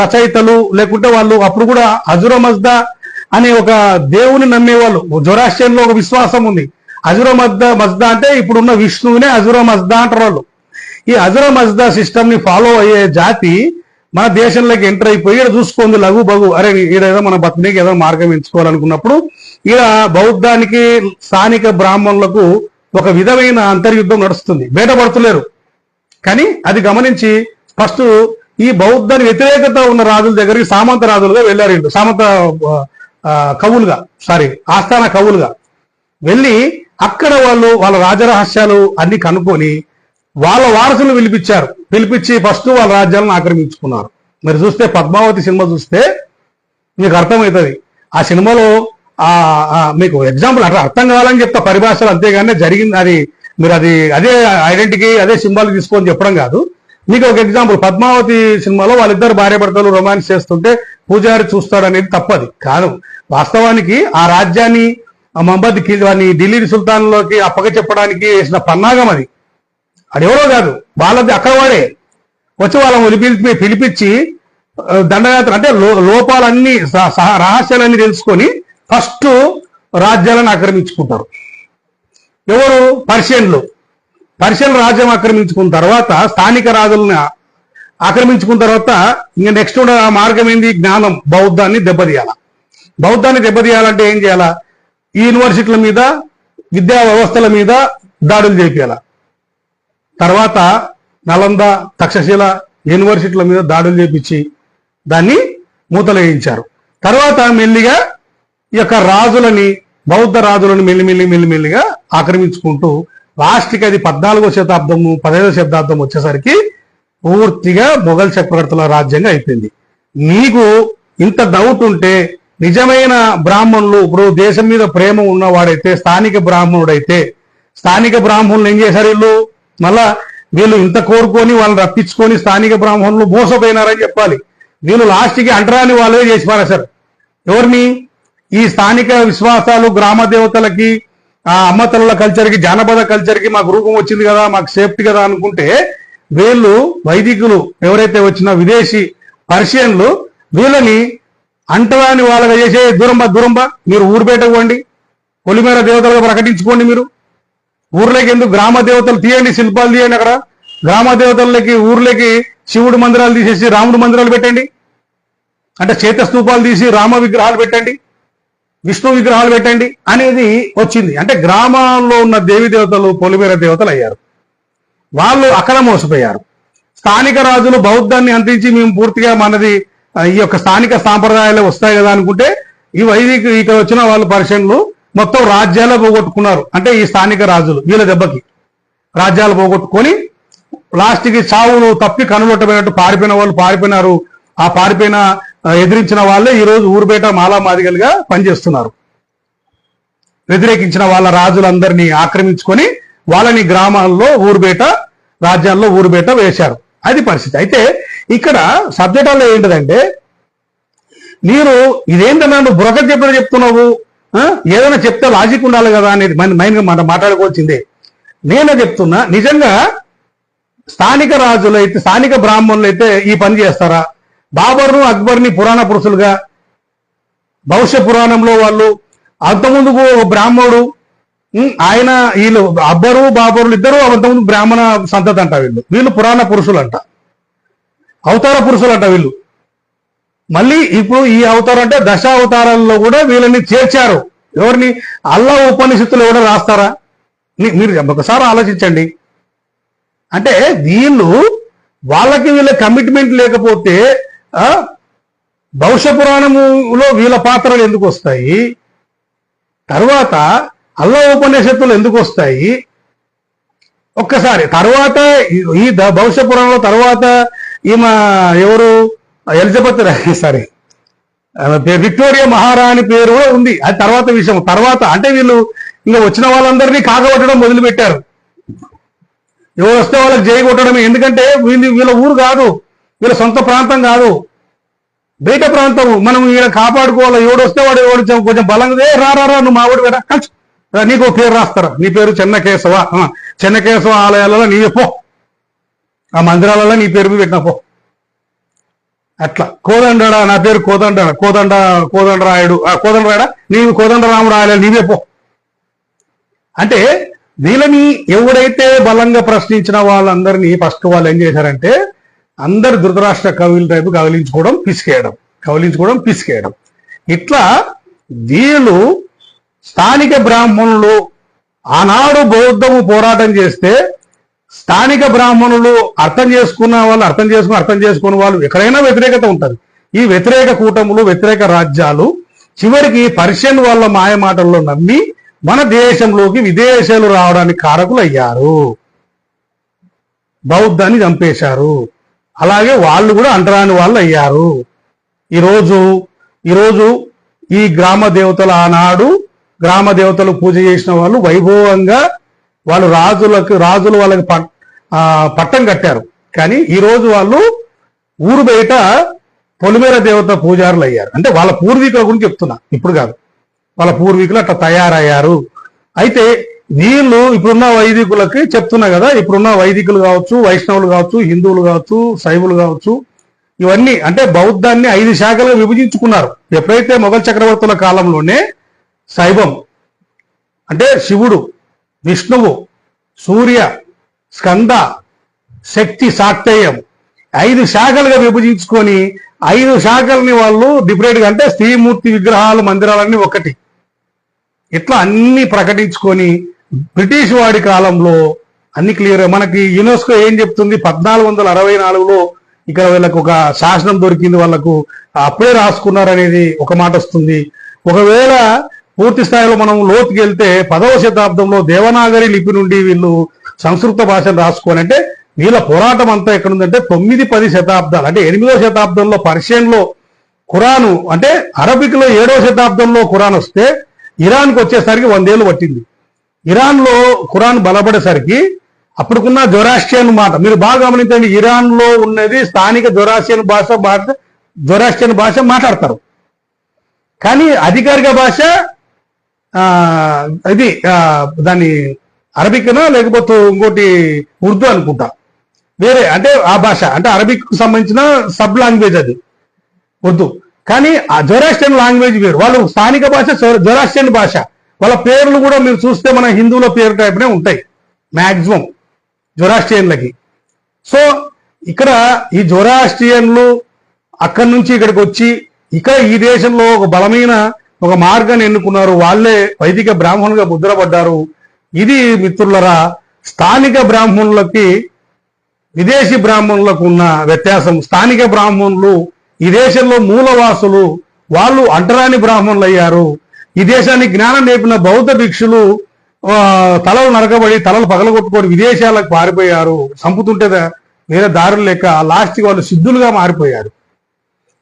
రచయితలు, లేకుంటే వాళ్ళు అప్పుడు కూడా అజుర మజ్దా అనే ఒక దేవుని నమ్మేవాళ్ళు. జొరాస్ట్రియన్ లో ఒక విశ్వాసం ఉంది. అజుర మజ్దా అంటే ఇప్పుడున్న విష్ణువునే అజుర మజ్దా అంటారు వాళ్ళు. ఈ అజుర మజ్దా సిస్టమ్ ని ఫాలో అయ్యే జాతి మన దేశంలోకి ఎంటర్ అయిపోయి ఇక్కడ చూసుకోండి లఘు బగు, అరే ఈడేదో మన బతునికి ఏదో మార్గం ఎంచుకోవాలనుకున్నప్పుడు ఈడ బౌద్ధానికి స్థానిక బ్రాహ్మణులకు ఒక విధమైన అంతర్యుద్ధం నడుస్తుంది. బయటపడుతులేరు. కానీ అది గమనించి ఫస్ట్ ఈ బౌద్ధాన్ని వ్యతిరేకత ఉన్న రాజుల దగ్గరికి సామంత రాజులుగా వెళ్ళారు. వీళ్ళు సామంత కవులుగా, ఆస్థాన కవులుగా వెళ్ళి అక్కడ వాళ్ళు వాళ్ళ రాజరహస్యాలు అన్ని కనుక్కొని వాళ్ళ వారసులు పిలిపించి ఫస్ట్ వాళ్ళ రాజ్యాలను ఆక్రమించుకున్నారు. మీరు చూస్తే పద్మావతి సినిమా చూస్తే మీకు అర్థమవుతుంది. ఆ సినిమాలో మీకు ఎగ్జాంపుల్ అంటే అర్థం కావాలని చెప్తా పరిభాషలు, అంతేగానే జరిగింది అది మీరు అది అదే ఐడెంటిటీ అదే సింబాల్ తీసుకొని చెప్పడం కాదు. మీకు ఒక ఎగ్జాంపుల్, పద్మావతి సినిమాలో వాళ్ళిద్దరు భార్యాభర్తలు రొమాన్స్ చేస్తుంటే పూజారి చూస్తాడు అనేది తప్పది కాదు. వాస్తవానికి ఆ రాజ్యాన్ని మహమ్మద్ ఢిల్లీ సుల్తాన్లోకి అప్పగ చెప్పడానికి వేసిన పన్నాగం అది. అడెవరో కాదు, వాళ్ళది అక్కడ వాడే వచ్చి వాళ్ళని పిలిపించి దండయాత్ర అంటే లోపాలన్నీ రహస్యాలన్నీ తెలుసుకొని ఫస్ట్ రాజ్యాలను ఆక్రమించుకుంటారు. ఎవరు? పర్షియన్ రాజ్యం ఆక్రమించుకున్న తర్వాత స్థానిక రాజులను ఆక్రమించుకున్న తర్వాత ఇంకా నెక్స్ట్ మార్గం ఏంది? జ్ఞానం, బౌద్ధాన్ని దెబ్బతీయాలంటే ఏం చేయాలా? ఈ యూనివర్సిటీల మీద, విద్యా వ్యవస్థల మీద దాడులు చేయాల. తర్వాత నలంద, తక్షశిల యూనివర్సిటీల మీద దాడులు చేపించి దాన్ని మూతలేయించారు. తర్వాత మెల్లిగా ఈ యొక్క రాజులని, బౌద్ధ రాజులను మెల్లిమెల్లిగా ఆక్రమించుకుంటూ లాస్ట్కి అది 14వ శతాబ్దము 15వ శతాబ్దం వచ్చేసరికి పూర్తిగా మొఘల్ చక్రవర్తుల రాజ్యంగా అయిపోయింది. మీకు ఇంత డౌట్ ఉంటే నిజమైన బ్రాహ్మణులు, ఇప్పుడు దేశం మీద ప్రేమ ఉన్నవాడైతే స్థానిక బ్రాహ్మణుడైతే, స్థానిక బ్రాహ్మణులు ఏం చేశారు? వీళ్ళు ఇంత కోరుకొని వాళ్ళని రప్పించుకొని స్థానిక బ్రాహ్మణులు మోసపోయినారని చెప్పాలి. వీళ్ళు లాస్ట్కి అంటరాని వాళ్ళే చేసి పారేశారు. ఎవరిని? ఈ స్థానిక విశ్వాసాలు, గ్రామ దేవతలకి, ఆ అమ్మతల కల్చర్కి, జానపద కల్చర్కి మాకు రూపం వచ్చింది కదా, మాకు సేఫ్టీ కదా అనుకుంటే వీళ్ళు వైదికులు ఎవరైతే వచ్చిన విదేశీ పర్షియన్లు వీళ్ళని అంటరాని వాళ్ళగా చేసే దూరంబ మీరు ఊరు పెట్టుకోండి, పొలిమేర దేవతలుగా ప్రకటించుకోండి. మీరు ఊర్లోకి ఎందుకు గ్రామ దేవతలు తీయండి, శిల్పాలు తీయండి. అక్కడ గ్రామ దేవతలకి ఊర్లోకి శివుడు మందిరాలు తీసేసి రాముడు మందిరాలు పెట్టండి, అంటే చేతస్తూపాలు తీసి రామ విగ్రహాలు పెట్టండి, విష్ణు విగ్రహాలు పెట్టండి అనేది వచ్చింది. అంటే గ్రామాల్లో ఉన్న దేవి దేవతలు పొలిమేర దేవతలు అయ్యారు. వాళ్ళు అక్కడ మోసపోయారు. స్థానిక రాజులు బౌద్ధాన్ని అందించి మేము పూర్తిగా మనది ఈ యొక్క స్థానిక సాంప్రదాయాలే వస్తాయి కదా అనుకుంటే ఈ వైదిక ఇక్కడ వచ్చిన వాళ్ళు పర్షియన్లు మొత్తం రాజ్యాలు పోగొట్టుకున్నారు. అంటే ఈ స్థానిక రాజులు వీళ్ళ దెబ్బకి రాజ్యాలు పోగొట్టుకొని లాస్ట్కి చావును తప్పి కనులొట్టబోయినట్టు పారిపోయిన వాళ్ళు పారిపోయినారు. ఆ పారిపోయిన ఎదిరించిన వాళ్ళే ఈరోజు ఊరుబేట మాలామాదిగలుగా పనిచేస్తున్నారు. వ్యతిరేకించిన వాళ్ళ రాజులందరినీ ఆక్రమించుకొని వాళ్ళని గ్రామాల్లో ఊరుబేట, రాజ్యాల్లో ఊరుబేట వేశారు. అది పరిస్థితి. అయితే ఇక్కడ సబ్జెక్టులో ఏంటిదంటే మీరు ఇదేంటన్నా నువ్వు బురక చెప్పిన చెప్తున్నావు, ఏదైనా చెప్తే లాజిక్ ఉండాలి కదా అనేది మైన్గా మాట్లాడుకోవాల్సిందే. నేనే చెప్తున్నా, నిజంగా స్థానిక రాజులైతే, స్థానిక బ్రాహ్మణులు అయితే ఈ పని చేస్తారా? బాబర్ను, అక్బర్ని పురాణ పురుషులుగా భవిష్య పురాణంలో వాళ్ళు అంతకుముందుకు ఒక బ్రాహ్మణుడు ఆయన వీళ్ళు అబ్బరు బాబరులు ఇద్దరు అంతకుముందు బ్రాహ్మణ సంతతి అంట. వీళ్ళు పురాణ పురుషులు అంట, అవతార పురుషులు అంట వీళ్ళు. మళ్ళీ ఇప్పుడు ఈ అవతారం అంటే దశ అవతారాల్లో కూడా వీళ్ళని చేర్చారు. ఎవరిని? అల్లా ఉపనిషత్తులు ఎవరైనా రాస్తారా? మీరు ఒకసారి ఆలోచించండి. అంటే వీళ్ళు వాళ్ళకి వీళ్ళ కమిట్మెంట్ లేకపోతే భవిష్య పురాణములో వీళ్ళ పాత్రలు ఎందుకు వస్తాయి? తర్వాత అల్లా ఉపనిషత్తులు ఎందుకు వస్తాయి? ఒక్కసారి తర్వాత ఈ భవిష్య పురాణంలో తర్వాత ఈమె ఎవరు? ఎలిజబెత్ సారీ విక్టోరియా మహారాణి పేరు కూడా ఉంది. అది తర్వాత విషయం. తర్వాత అంటే వీళ్ళు ఇంకా వచ్చిన వాళ్ళందరినీ కాగబట్టడం మొదలుపెట్టారు. ఎవరు వస్తే వాళ్ళకి జై కొట్టడమే. ఎందుకంటే వీళ్ళ ఊరు కాదు, వీళ్ళ సొంత ప్రాంతం కాదు, బయట ప్రాంతం. మనం వీళ్ళ కాపాడుకోవాలి. ఎవడు వస్తే వాడు ఎవడు కొంచెం బలంగా రా నువ్వు మా ఊడు కదా నీకు పేరు రాస్తారా? నీ పేరు చెన్నకేశవ. చెన్నకేశవ ఆలయాలలో నీవే పో, ఆ మందిరాలలో నీ పేరు పెట్టినా పో. అట్లా కోదండడా, నా పేరు కోదండరాయుడు. కోదండరాయుడా, నీవు కోదండరాముడు ఆలయాలు నీవే పో. అంటే వీళ్ళని ఎవడైతే బలంగా ప్రశ్నించిన వాళ్ళందరినీ ఫస్ట్ వాళ్ళు ఏం చేశారంటే అందరు ధృతరాష్ట్ర కవుల టైపు కవిలించుకోవడం పిసికేయడం. ఇట్లా వీళ్ళు స్థానిక బ్రాహ్మణులు ఆనాడు బౌద్ధము పోరాటం చేస్తే స్థానిక బ్రాహ్మణులు అర్థం చేసుకున్న వాళ్ళు అర్థం చేసుకున్న వాళ్ళు ఎక్కడైనా వ్యతిరేకత ఉంటుంది. ఈ వ్యతిరేక కూటములు, వ్యతిరేక రాజ్యాలు చివరికి పర్షియన్ వాళ్ళ మాయమాటల్లో నమ్మి మన దేశంలోకి విదేశాలు రావడానికి కారకులు అయ్యారు, బౌద్ధాన్ని చంపేశారు. అలాగే వాళ్ళు కూడా అంటరాని వాళ్ళు అయ్యారు. ఈరోజు ఈ గ్రామ దేవతలు ఆనాడు గ్రామ దేవతలు పూజ చేసిన వాళ్ళు వైభవంగా వాళ్ళు రాజులు వాళ్ళకి పట్టం కట్టారు. కానీ ఈరోజు వాళ్ళు ఊరు బయట పొలిమేర దేవత పూజారులు అయ్యారు. అంటే వాళ్ళ పూర్వీకుల గురించి చెప్తున్నా, ఇప్పుడు కాదు. వాళ్ళ పూర్వీకులు అట్లా తయారయ్యారు. అయితే వీళ్ళు ఇప్పుడున్న వైదికులకి చెప్తున్నా కదా, ఇప్పుడున్న వైదికులు కావచ్చు, వైష్ణవులు కావచ్చు, హిందువులు కావచ్చు, శైవులు కావచ్చు, ఇవన్నీ అంటే బౌద్ధాన్ని 5 శాఖలుగా విభజించుకున్నారు. ఎప్పుడైతే మొఘల్ చక్రవర్తుల కాలంలోనే శైవం అంటే శివుడు, విష్ణువు, సూర్య, స్కంద, శక్తి, శాక్తేయం 5 శాఖలుగా విభజించుకొని 5 శాఖల్ని వాళ్ళు డిఫరెంట్గా అంటే స్త్రీమూర్తి విగ్రహాలు, మందిరాలన్నీ ఒకటి ఇట్లా అన్ని ప్రకటించుకొని బ్రిటిష్ వాడి కాలంలో అన్ని క్లియర్. మనకి యునెస్కో ఏం చెప్తుంది? 1464లో ఇక్కడ వీళ్ళకు ఒక శాసనం దొరికింది, వాళ్ళకు అప్పుడే రాసుకున్నారనేది ఒక మాట వస్తుంది. ఒకవేళ పూర్తి స్థాయిలో మనం లోతుకి వెళ్తే 10వ శతాబ్దంలో దేవనాగరి లిపి నుండి వీళ్ళు సంస్కృత భాషను రాసుకోని అంటే వీళ్ళ పోరాటం అంతా ఎక్కడుందంటే 9-10 శతాబ్దాలు అంటే 8వ శతాబ్దంలో పర్షియన్లో ఖురాను అంటే అరబిక్లో 7వ శతాబ్దంలో ఖురాన్ వస్తే ఇరాన్కి వచ్చేసరికి 100 ఏళ్ళు పట్టింది. ఇరాన్లో ఖురాన్ బలపడేసరికి అప్పటికున్న జొరాస్ట్రియన్ మాట మీరు బాగా గమనించండి. ఇరాన్లో ఉన్నది స్థానిక జొరాస్ట్రియన్ భాష మాట్లాడతారు. కానీ అధికారిక భాష ఇది దాన్ని అరబిక్నా లేకపోతే ఇంకోటి ఉర్దూ అనుకుంటా, వేరే అంటే ఆ భాష అంటే అరబిక్ సంబంధించిన సబ్ లాంగ్వేజ్ అది ఉర్దూ. కానీ ఆ జొరాస్ట్రియన్ లాంగ్వేజ్ వేరు. వాళ్ళు స్థానిక భాష జొరాస్ట్రియన్ భాష. వాళ్ళ పేర్లు కూడా మీరు చూస్తే మన హిందువుల పేరు టైప్నే ఉంటాయి మ్యాక్సిమం జొరాస్ట్రియన్లకి. సో ఇక్కడ ఈ జొరాస్ట్రియన్లు అక్కడి నుంచి ఇక్కడికి వచ్చి ఇక్కడ ఈ దేశంలో ఒక బలమైన ఒక మార్గాన్ని ఎన్నుకున్నారు. వాళ్ళే వైదిక బ్రాహ్మణులుగా ముద్రపడ్డారు. ఇది మిత్రులరా స్థానిక బ్రాహ్మణులకి విదేశీ బ్రాహ్మణులకు ఉన్న వ్యత్యాసం. స్థానిక బ్రాహ్మణులు ఈ దేశంలో మూలవాసులు, వాళ్ళు అంటరాని బ్రాహ్మణులు అయ్యారు. ఈ దేశానికి జ్ఞానం నేర్పిన బౌద్ధ భిక్షులు తలలు నరకబడి తలలు పగలగొట్టుకొని విదేశాలకు పారిపోయారు. చంపుతుంటే వేరే దారులు లేక లాస్ట్కి వాళ్ళు సిద్ధులుగా మారిపోయారు.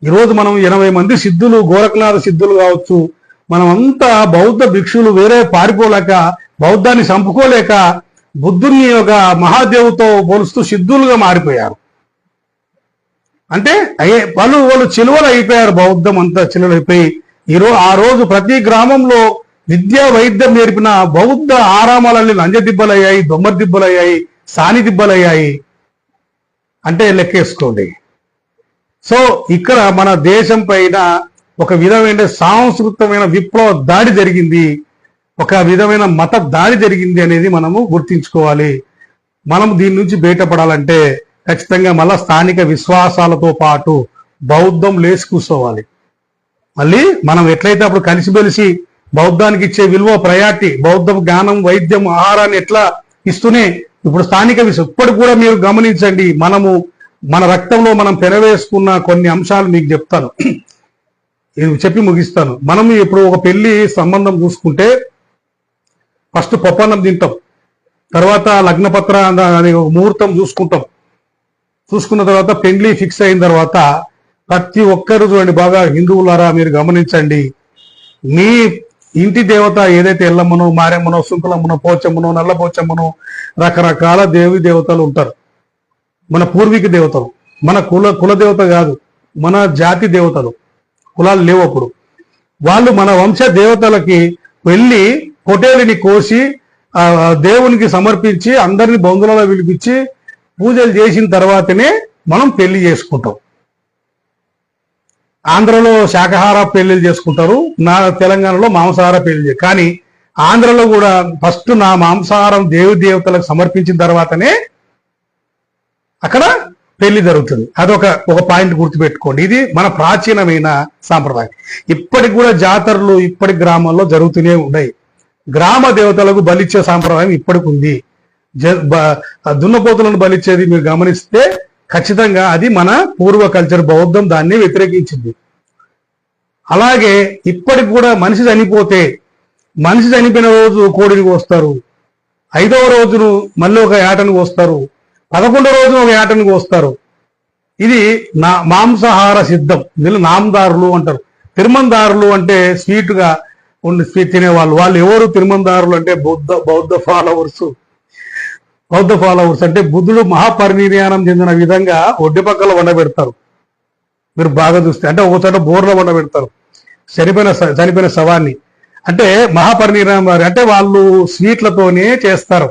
ఈరోజు మనం 80 మంది సిద్ధులు, గోరఖనాథ సిద్ధులు కావచ్చు, మనం అంతా బౌద్ధ భిక్షులు వేరే పారిపోలేక బౌద్ధాన్ని చంపుకోలేక బుద్ధుని ఒక మహాదేవుతో పోలుస్తూ సిద్ధులుగా మారిపోయారు. అంటే వాళ్ళు చిలువలు అయిపోయారు. బౌద్ధం అంతా చిలువలు అయిపోయి ఆ రోజు ప్రతి గ్రామంలో విద్యా వైద్యం నేర్పిన బౌద్ధ ఆరామాలన్నీ లంజ దిబ్బలయ్యాయి, దొమ్మ దిబ్బలయ్యాయి, సాని దిబ్బలయ్యాయి అంటే లెక్కేసుకోండి. సో ఇక్కడ మన దేశం పైన ఒక విధమైన సాంస్కృతికమైన విప్లవ దాడి జరిగింది, ఒక విధమైన మత దాడి జరిగింది అనేది మనము గుర్తించుకోవాలి. మనం దీని నుంచి బయటపడాలంటే ఖచ్చితంగా మళ్ళా స్థానిక విశ్వాసాలతో పాటు బౌద్ధం లేచి కూర్చోవాలి. మళ్ళీ మనం ఎట్లయితే అప్పుడు కలిసిమెలిసి బౌద్ధానికి ఇచ్చే విలువ ప్రయారిటీ, బౌద్ధం జ్ఞానం, వైద్యం, ఆహారాన్ని ఎట్లా ఇస్తూనే ఇప్పుడు స్థానిక ఇప్పటికి కూడా మీరు గమనించండి, మనము మన రక్తంలో మనం పెనవేసుకున్న కొన్ని అంశాలు మీకు చెప్తాను, ఇది చెప్పి ముగిస్తాను. మనం ఇప్పుడు ఒక పెళ్లి సంబంధం చూసుకుంటే ఫస్ట్ పప్పన్నం తింటాం, తర్వాత లగ్నపత్ర అది ముహూర్తం చూసుకుంటాం, చూసుకున్న తర్వాత పెళ్లి ఫిక్స్ అయిన తర్వాత ప్రతి ఒక్కరు చూడండి, బాగా హిందువులారా మీరు గమనించండి, మీ ఇంటి దేవత ఏదైతే ఎల్లమ్మనో, మారెమ్మనో, శుంకులమ్మనో, పోచమ్మనో, నల్లపోచమ్మనో రకరకాల దేవి దేవతలు ఉంటారు. మన పూర్వీక దేవతలు, మన కుల దేవత కాదు, మన జాతి దేవతలు, కులాలు లేవు అప్పుడు. వాళ్ళు మన వంశ దేవతలకి వెళ్ళి పొటేలిని కోసి దేవునికి సమర్పించి అందరిని బంధువులలో పిలిపించి పూజలు చేసిన తర్వాతనే మనం పెళ్లి చేసుకుంటాం. ఆంధ్రలో శాకాహార పెళ్లిళ్ళు చేసుకుంటారు, నా తెలంగాణలో మాంసాహార పెళ్లి. కానీ ఆంధ్రలో కూడా ఫస్ట్ నా మాంసాహారం దేవి దేవతలకు సమర్పించిన తర్వాతనే అక్కడ పెళ్లి జరుగుతుంది. అదొక పాయింట్ గుర్తుపెట్టుకోండి. ఇది మన ప్రాచీనమైన సాంప్రదాయం. ఇప్పటికి కూడా జాతరలు ఇప్పటి గ్రామాల్లో జరుగుతూనే ఉన్నాయి. గ్రామ దేవతలకు బలిచ్చే సాంప్రదాయం ఇప్పటికి ఉంది. దున్నపోతులను బలిచ్చేది మీరు గమనిస్తే ఖచ్చితంగా అది మన పూర్వ కల్చర్, బౌద్ధం దాన్ని వ్యతిరేకించింది. అలాగే ఇప్పటికి కూడా మనిషి చనిపోయిన రోజు కోడిని కోస్తారు, 5వ రోజును మళ్ళీ ఒక ఏటను కోస్తారు, 11వ రోజున ఒక ఏటను కోస్తారు. ఇది మాంసాహార సిద్ధం. వీళ్ళు నామదారులు అంటారు. తిరుమందారులు అంటే స్వీట్ తినేవాళ్ళు. వాళ్ళు ఎవరు తిరుమందారులు అంటే బౌద్ధ ఫాలోవర్స్. అంటే బుద్ధుడు మహాపరినిర్యాణం చెందిన విధంగా ఒడ్డు పక్కల వండబెడతారు. మీరు బాగా చూస్తే అంటే ఒక చోట బోర్లో వండబెడతారు చనిపోయిన శవాన్ని. అంటే మహాపరినిర్యాణం అంటే వాళ్ళు స్వీట్లతోనే చేస్తారు.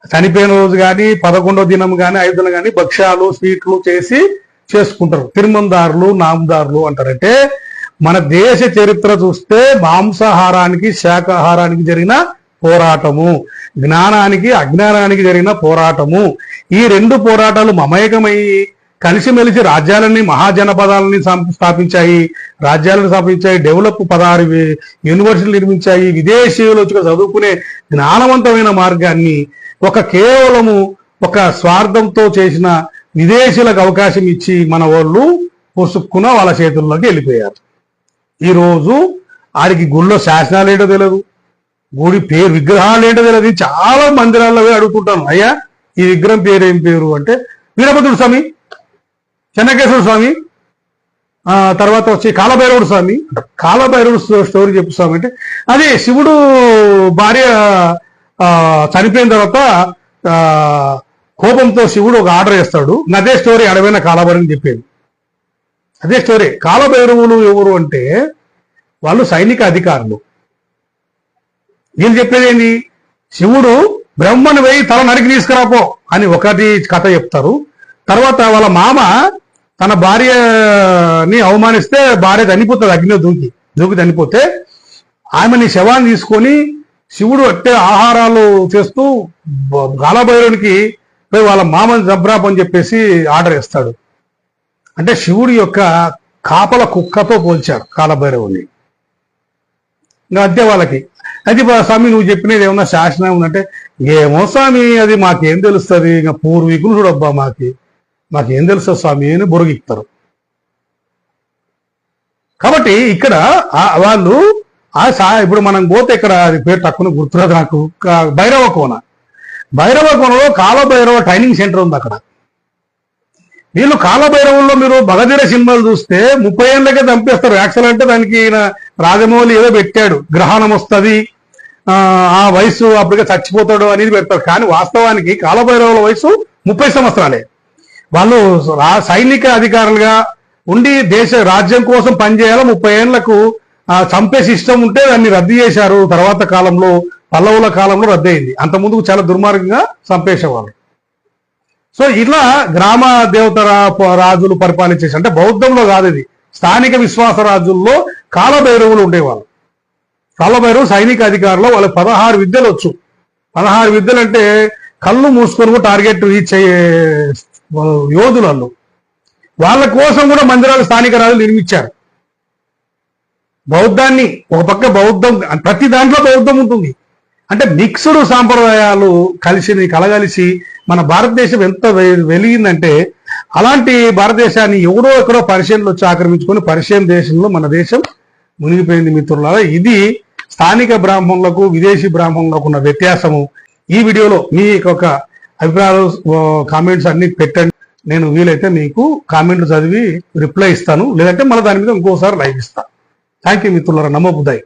చనిపోయిన రోజు కానీ 11వ దినం కానీ 5వ దినం కానీ భక్ష్యాలు స్వీట్లు చేసి చేసుకుంటారు. తిరుమందారులు, నామదారులు అంటారంటే మన దేశ చరిత్ర చూస్తే మాంసాహారానికి శాకాహారానికి జరిగిన పోరాటము, జ్ఞానానికి అజ్ఞానానికి జరిగిన పోరాటము, ఈ 2 పోరాటాలు మమేకమై కలిసిమెలిసి రాజ్యాలని, మహాజనపదాలని స్థాపించాయి, డెవలప్ 16 యూనివర్సిటీలు నిర్మించాయి, విదేశీయులు వచ్చి చదువుకునే జ్ఞానవంతమైన మార్గాన్ని కేవలము ఒక స్వార్థంతో చేసిన విదేశీయులకు అవకాశం ఇచ్చి మన వాళ్ళు పొసుక్కున వాళ్ళ చేతుల్లోకి వెళ్ళిపోయారు. ఈరోజు ఆడికి గుళ్ళో శాసనాలు ఏంటో తెలియదు, గుడి పేరు విగ్రహాలు ఏంటో తెలియదు. చాలా మందిరాల్లో అడుగుతుంటాను, అయ్యా ఈ విగ్రహం పేరు ఏం పేరు అంటే వీరభద్రుడు స్వామి, చెన్నకేశ్వర స్వామి, తర్వాత వచ్చి కాలభైరవుడు స్వామి. కాలభైరవుడు స్టోరీ చెప్పు స్వామి అంటే అదే శివుడు భార్య చనిపోయిన తర్వాత కోపంతో శివుడు ఒక ఆర్డర్ చేస్తాడు. అదే స్టోరీ అడవైన కాలభైరవుని చెప్పేది. అదే స్టోరీ. కాలభైరవులు ఎవరు అంటే వాళ్ళు సైనిక అధికారులు. వీళ్ళు చెప్పేది ఏంటి, శివుడు బ్రహ్మను వేయి తల నరికి తీసుకురాపో అని ఒకటి కథ చెప్తారు. తర్వాత వాళ్ళ మామ తన భార్యని అవమానిస్తే భార్య చనిపోతుంది, అగ్నిలో దూకి చనిపోతే ఆమెని శవాన్ని తీసుకొని శివుడు అట్టే ఆహారాలు చేస్తూ కాలభైరవునికి పోయి వాళ్ళ మామని జబ్రాపని చెప్పేసి ఆర్డర్ ఇస్తాడు. అంటే శివుడి యొక్క కాపల కుక్కతో పోల్చాడు కాలభైరవుని. ఇంకా అంతే వాళ్ళకి. అయితే స్వామి నువ్వు చెప్పినది ఏమన్నా శాసనం ఉందంటే ఏమో స్వామి అది మాకేం తెలుస్తుంది, ఇంకా పూర్వీకులు చూడబ్బా మాకేం తెలుస్తుంది స్వామి అని బొరుగిస్తారు. కాబట్టి ఇక్కడ వాళ్ళు ఇప్పుడు మనం పోతే ఇక్కడ అది పేరు తక్కువ గుర్తురాదు నాకు, భైరవ కోనలో కాలభైరవ ట్రైనింగ్ సెంటర్ ఉంది అక్కడ. వీళ్ళు కాలభైరవుల్లో మీరు భగధీర సినిమాలు చూస్తే 30 ఏళ్ళకే చంపేస్తారు. యాక్చువల్ అంటే దానికి రాజమౌళి ఏదో పెట్టాడు, గ్రహణం వస్తుంది, ఆ వయసు అప్పటికే చచ్చిపోతాడు అనేది పెడతారు. కానీ వాస్తవానికి కాలభైరవుల వయసు 30 సంవత్సరాలే. వాళ్ళు సైనిక అధికారులుగా ఉండి రాజ్యం కోసం పనిచేయాలి. 30 ఏళ్లకు చంపే సిస్టమ్ ఉంటే దాన్ని రద్దు చేశారు. తర్వాత కాలంలో పల్లవుల కాలంలో రద్దు అయింది. అంత ముందుకు చాలా దుర్మార్గంగా చంపేసేవాళ్ళు. సో ఇలా గ్రామ దేవత రాజులు పరిపాలించేసి, అంటే బౌద్ధంలో కాదు ఇది, స్థానిక విశ్వాసరాజుల్లో కాలభైరవులు ఉండేవాళ్ళు. కాలభైరవు సైనిక అధికారులు వాళ్ళకి 16 విద్యలు వచ్చు. 16 విద్యలు అంటే కళ్ళు మూసుకొని కూడా టార్గెట్ రీచ్ అయ్యే యోధులలో. వాళ్ళ కోసం కూడా మందిరాలు స్థానిక రాజులు నిర్మించారు. బౌద్ధాన్ని ఒక పక్క బౌద్ధం, ప్రతి దాంట్లో బౌద్ధం ఉంటుంది. అంటే మిక్స్డ్ సాంప్రదాయాలు కలగలిసి మన భారతదేశం ఎంత వెలిగిందంటే, అలాంటి భారతదేశాన్ని ఎవడో ఎక్కడో పర్షియన్లు వచ్చి ఆక్రమించుకొని పర్షియన్ దేశంలో మన దేశం మునిగిపోయింది మిత్రులారా. ఇది స్థానిక బ్రాహ్మణులకు విదేశీ బ్రాహ్మణులకు ఉన్న వ్యత్యాసము. ఈ వీడియోలో మీ యొక్క అభిప్రాయాలు కామెంట్స్ అన్ని పెట్టండి. నేను వీలైతే మీకు కామెంట్లు చదివి రిప్లై ఇస్తాను, లేదంటే మళ్ళీ దాని మీద ఇంకోసారి లైవ్ ఇస్తాను. థ్యాంక్ యూ మిత్రులారా. నమో బుద్ధాయ్.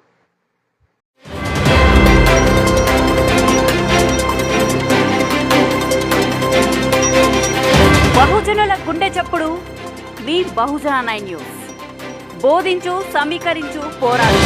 బహుజనుల గుండె చప్పుడు మీ బహుజన 9 న్యూస్. బోధించు, సమీకరించు, పోరాడు.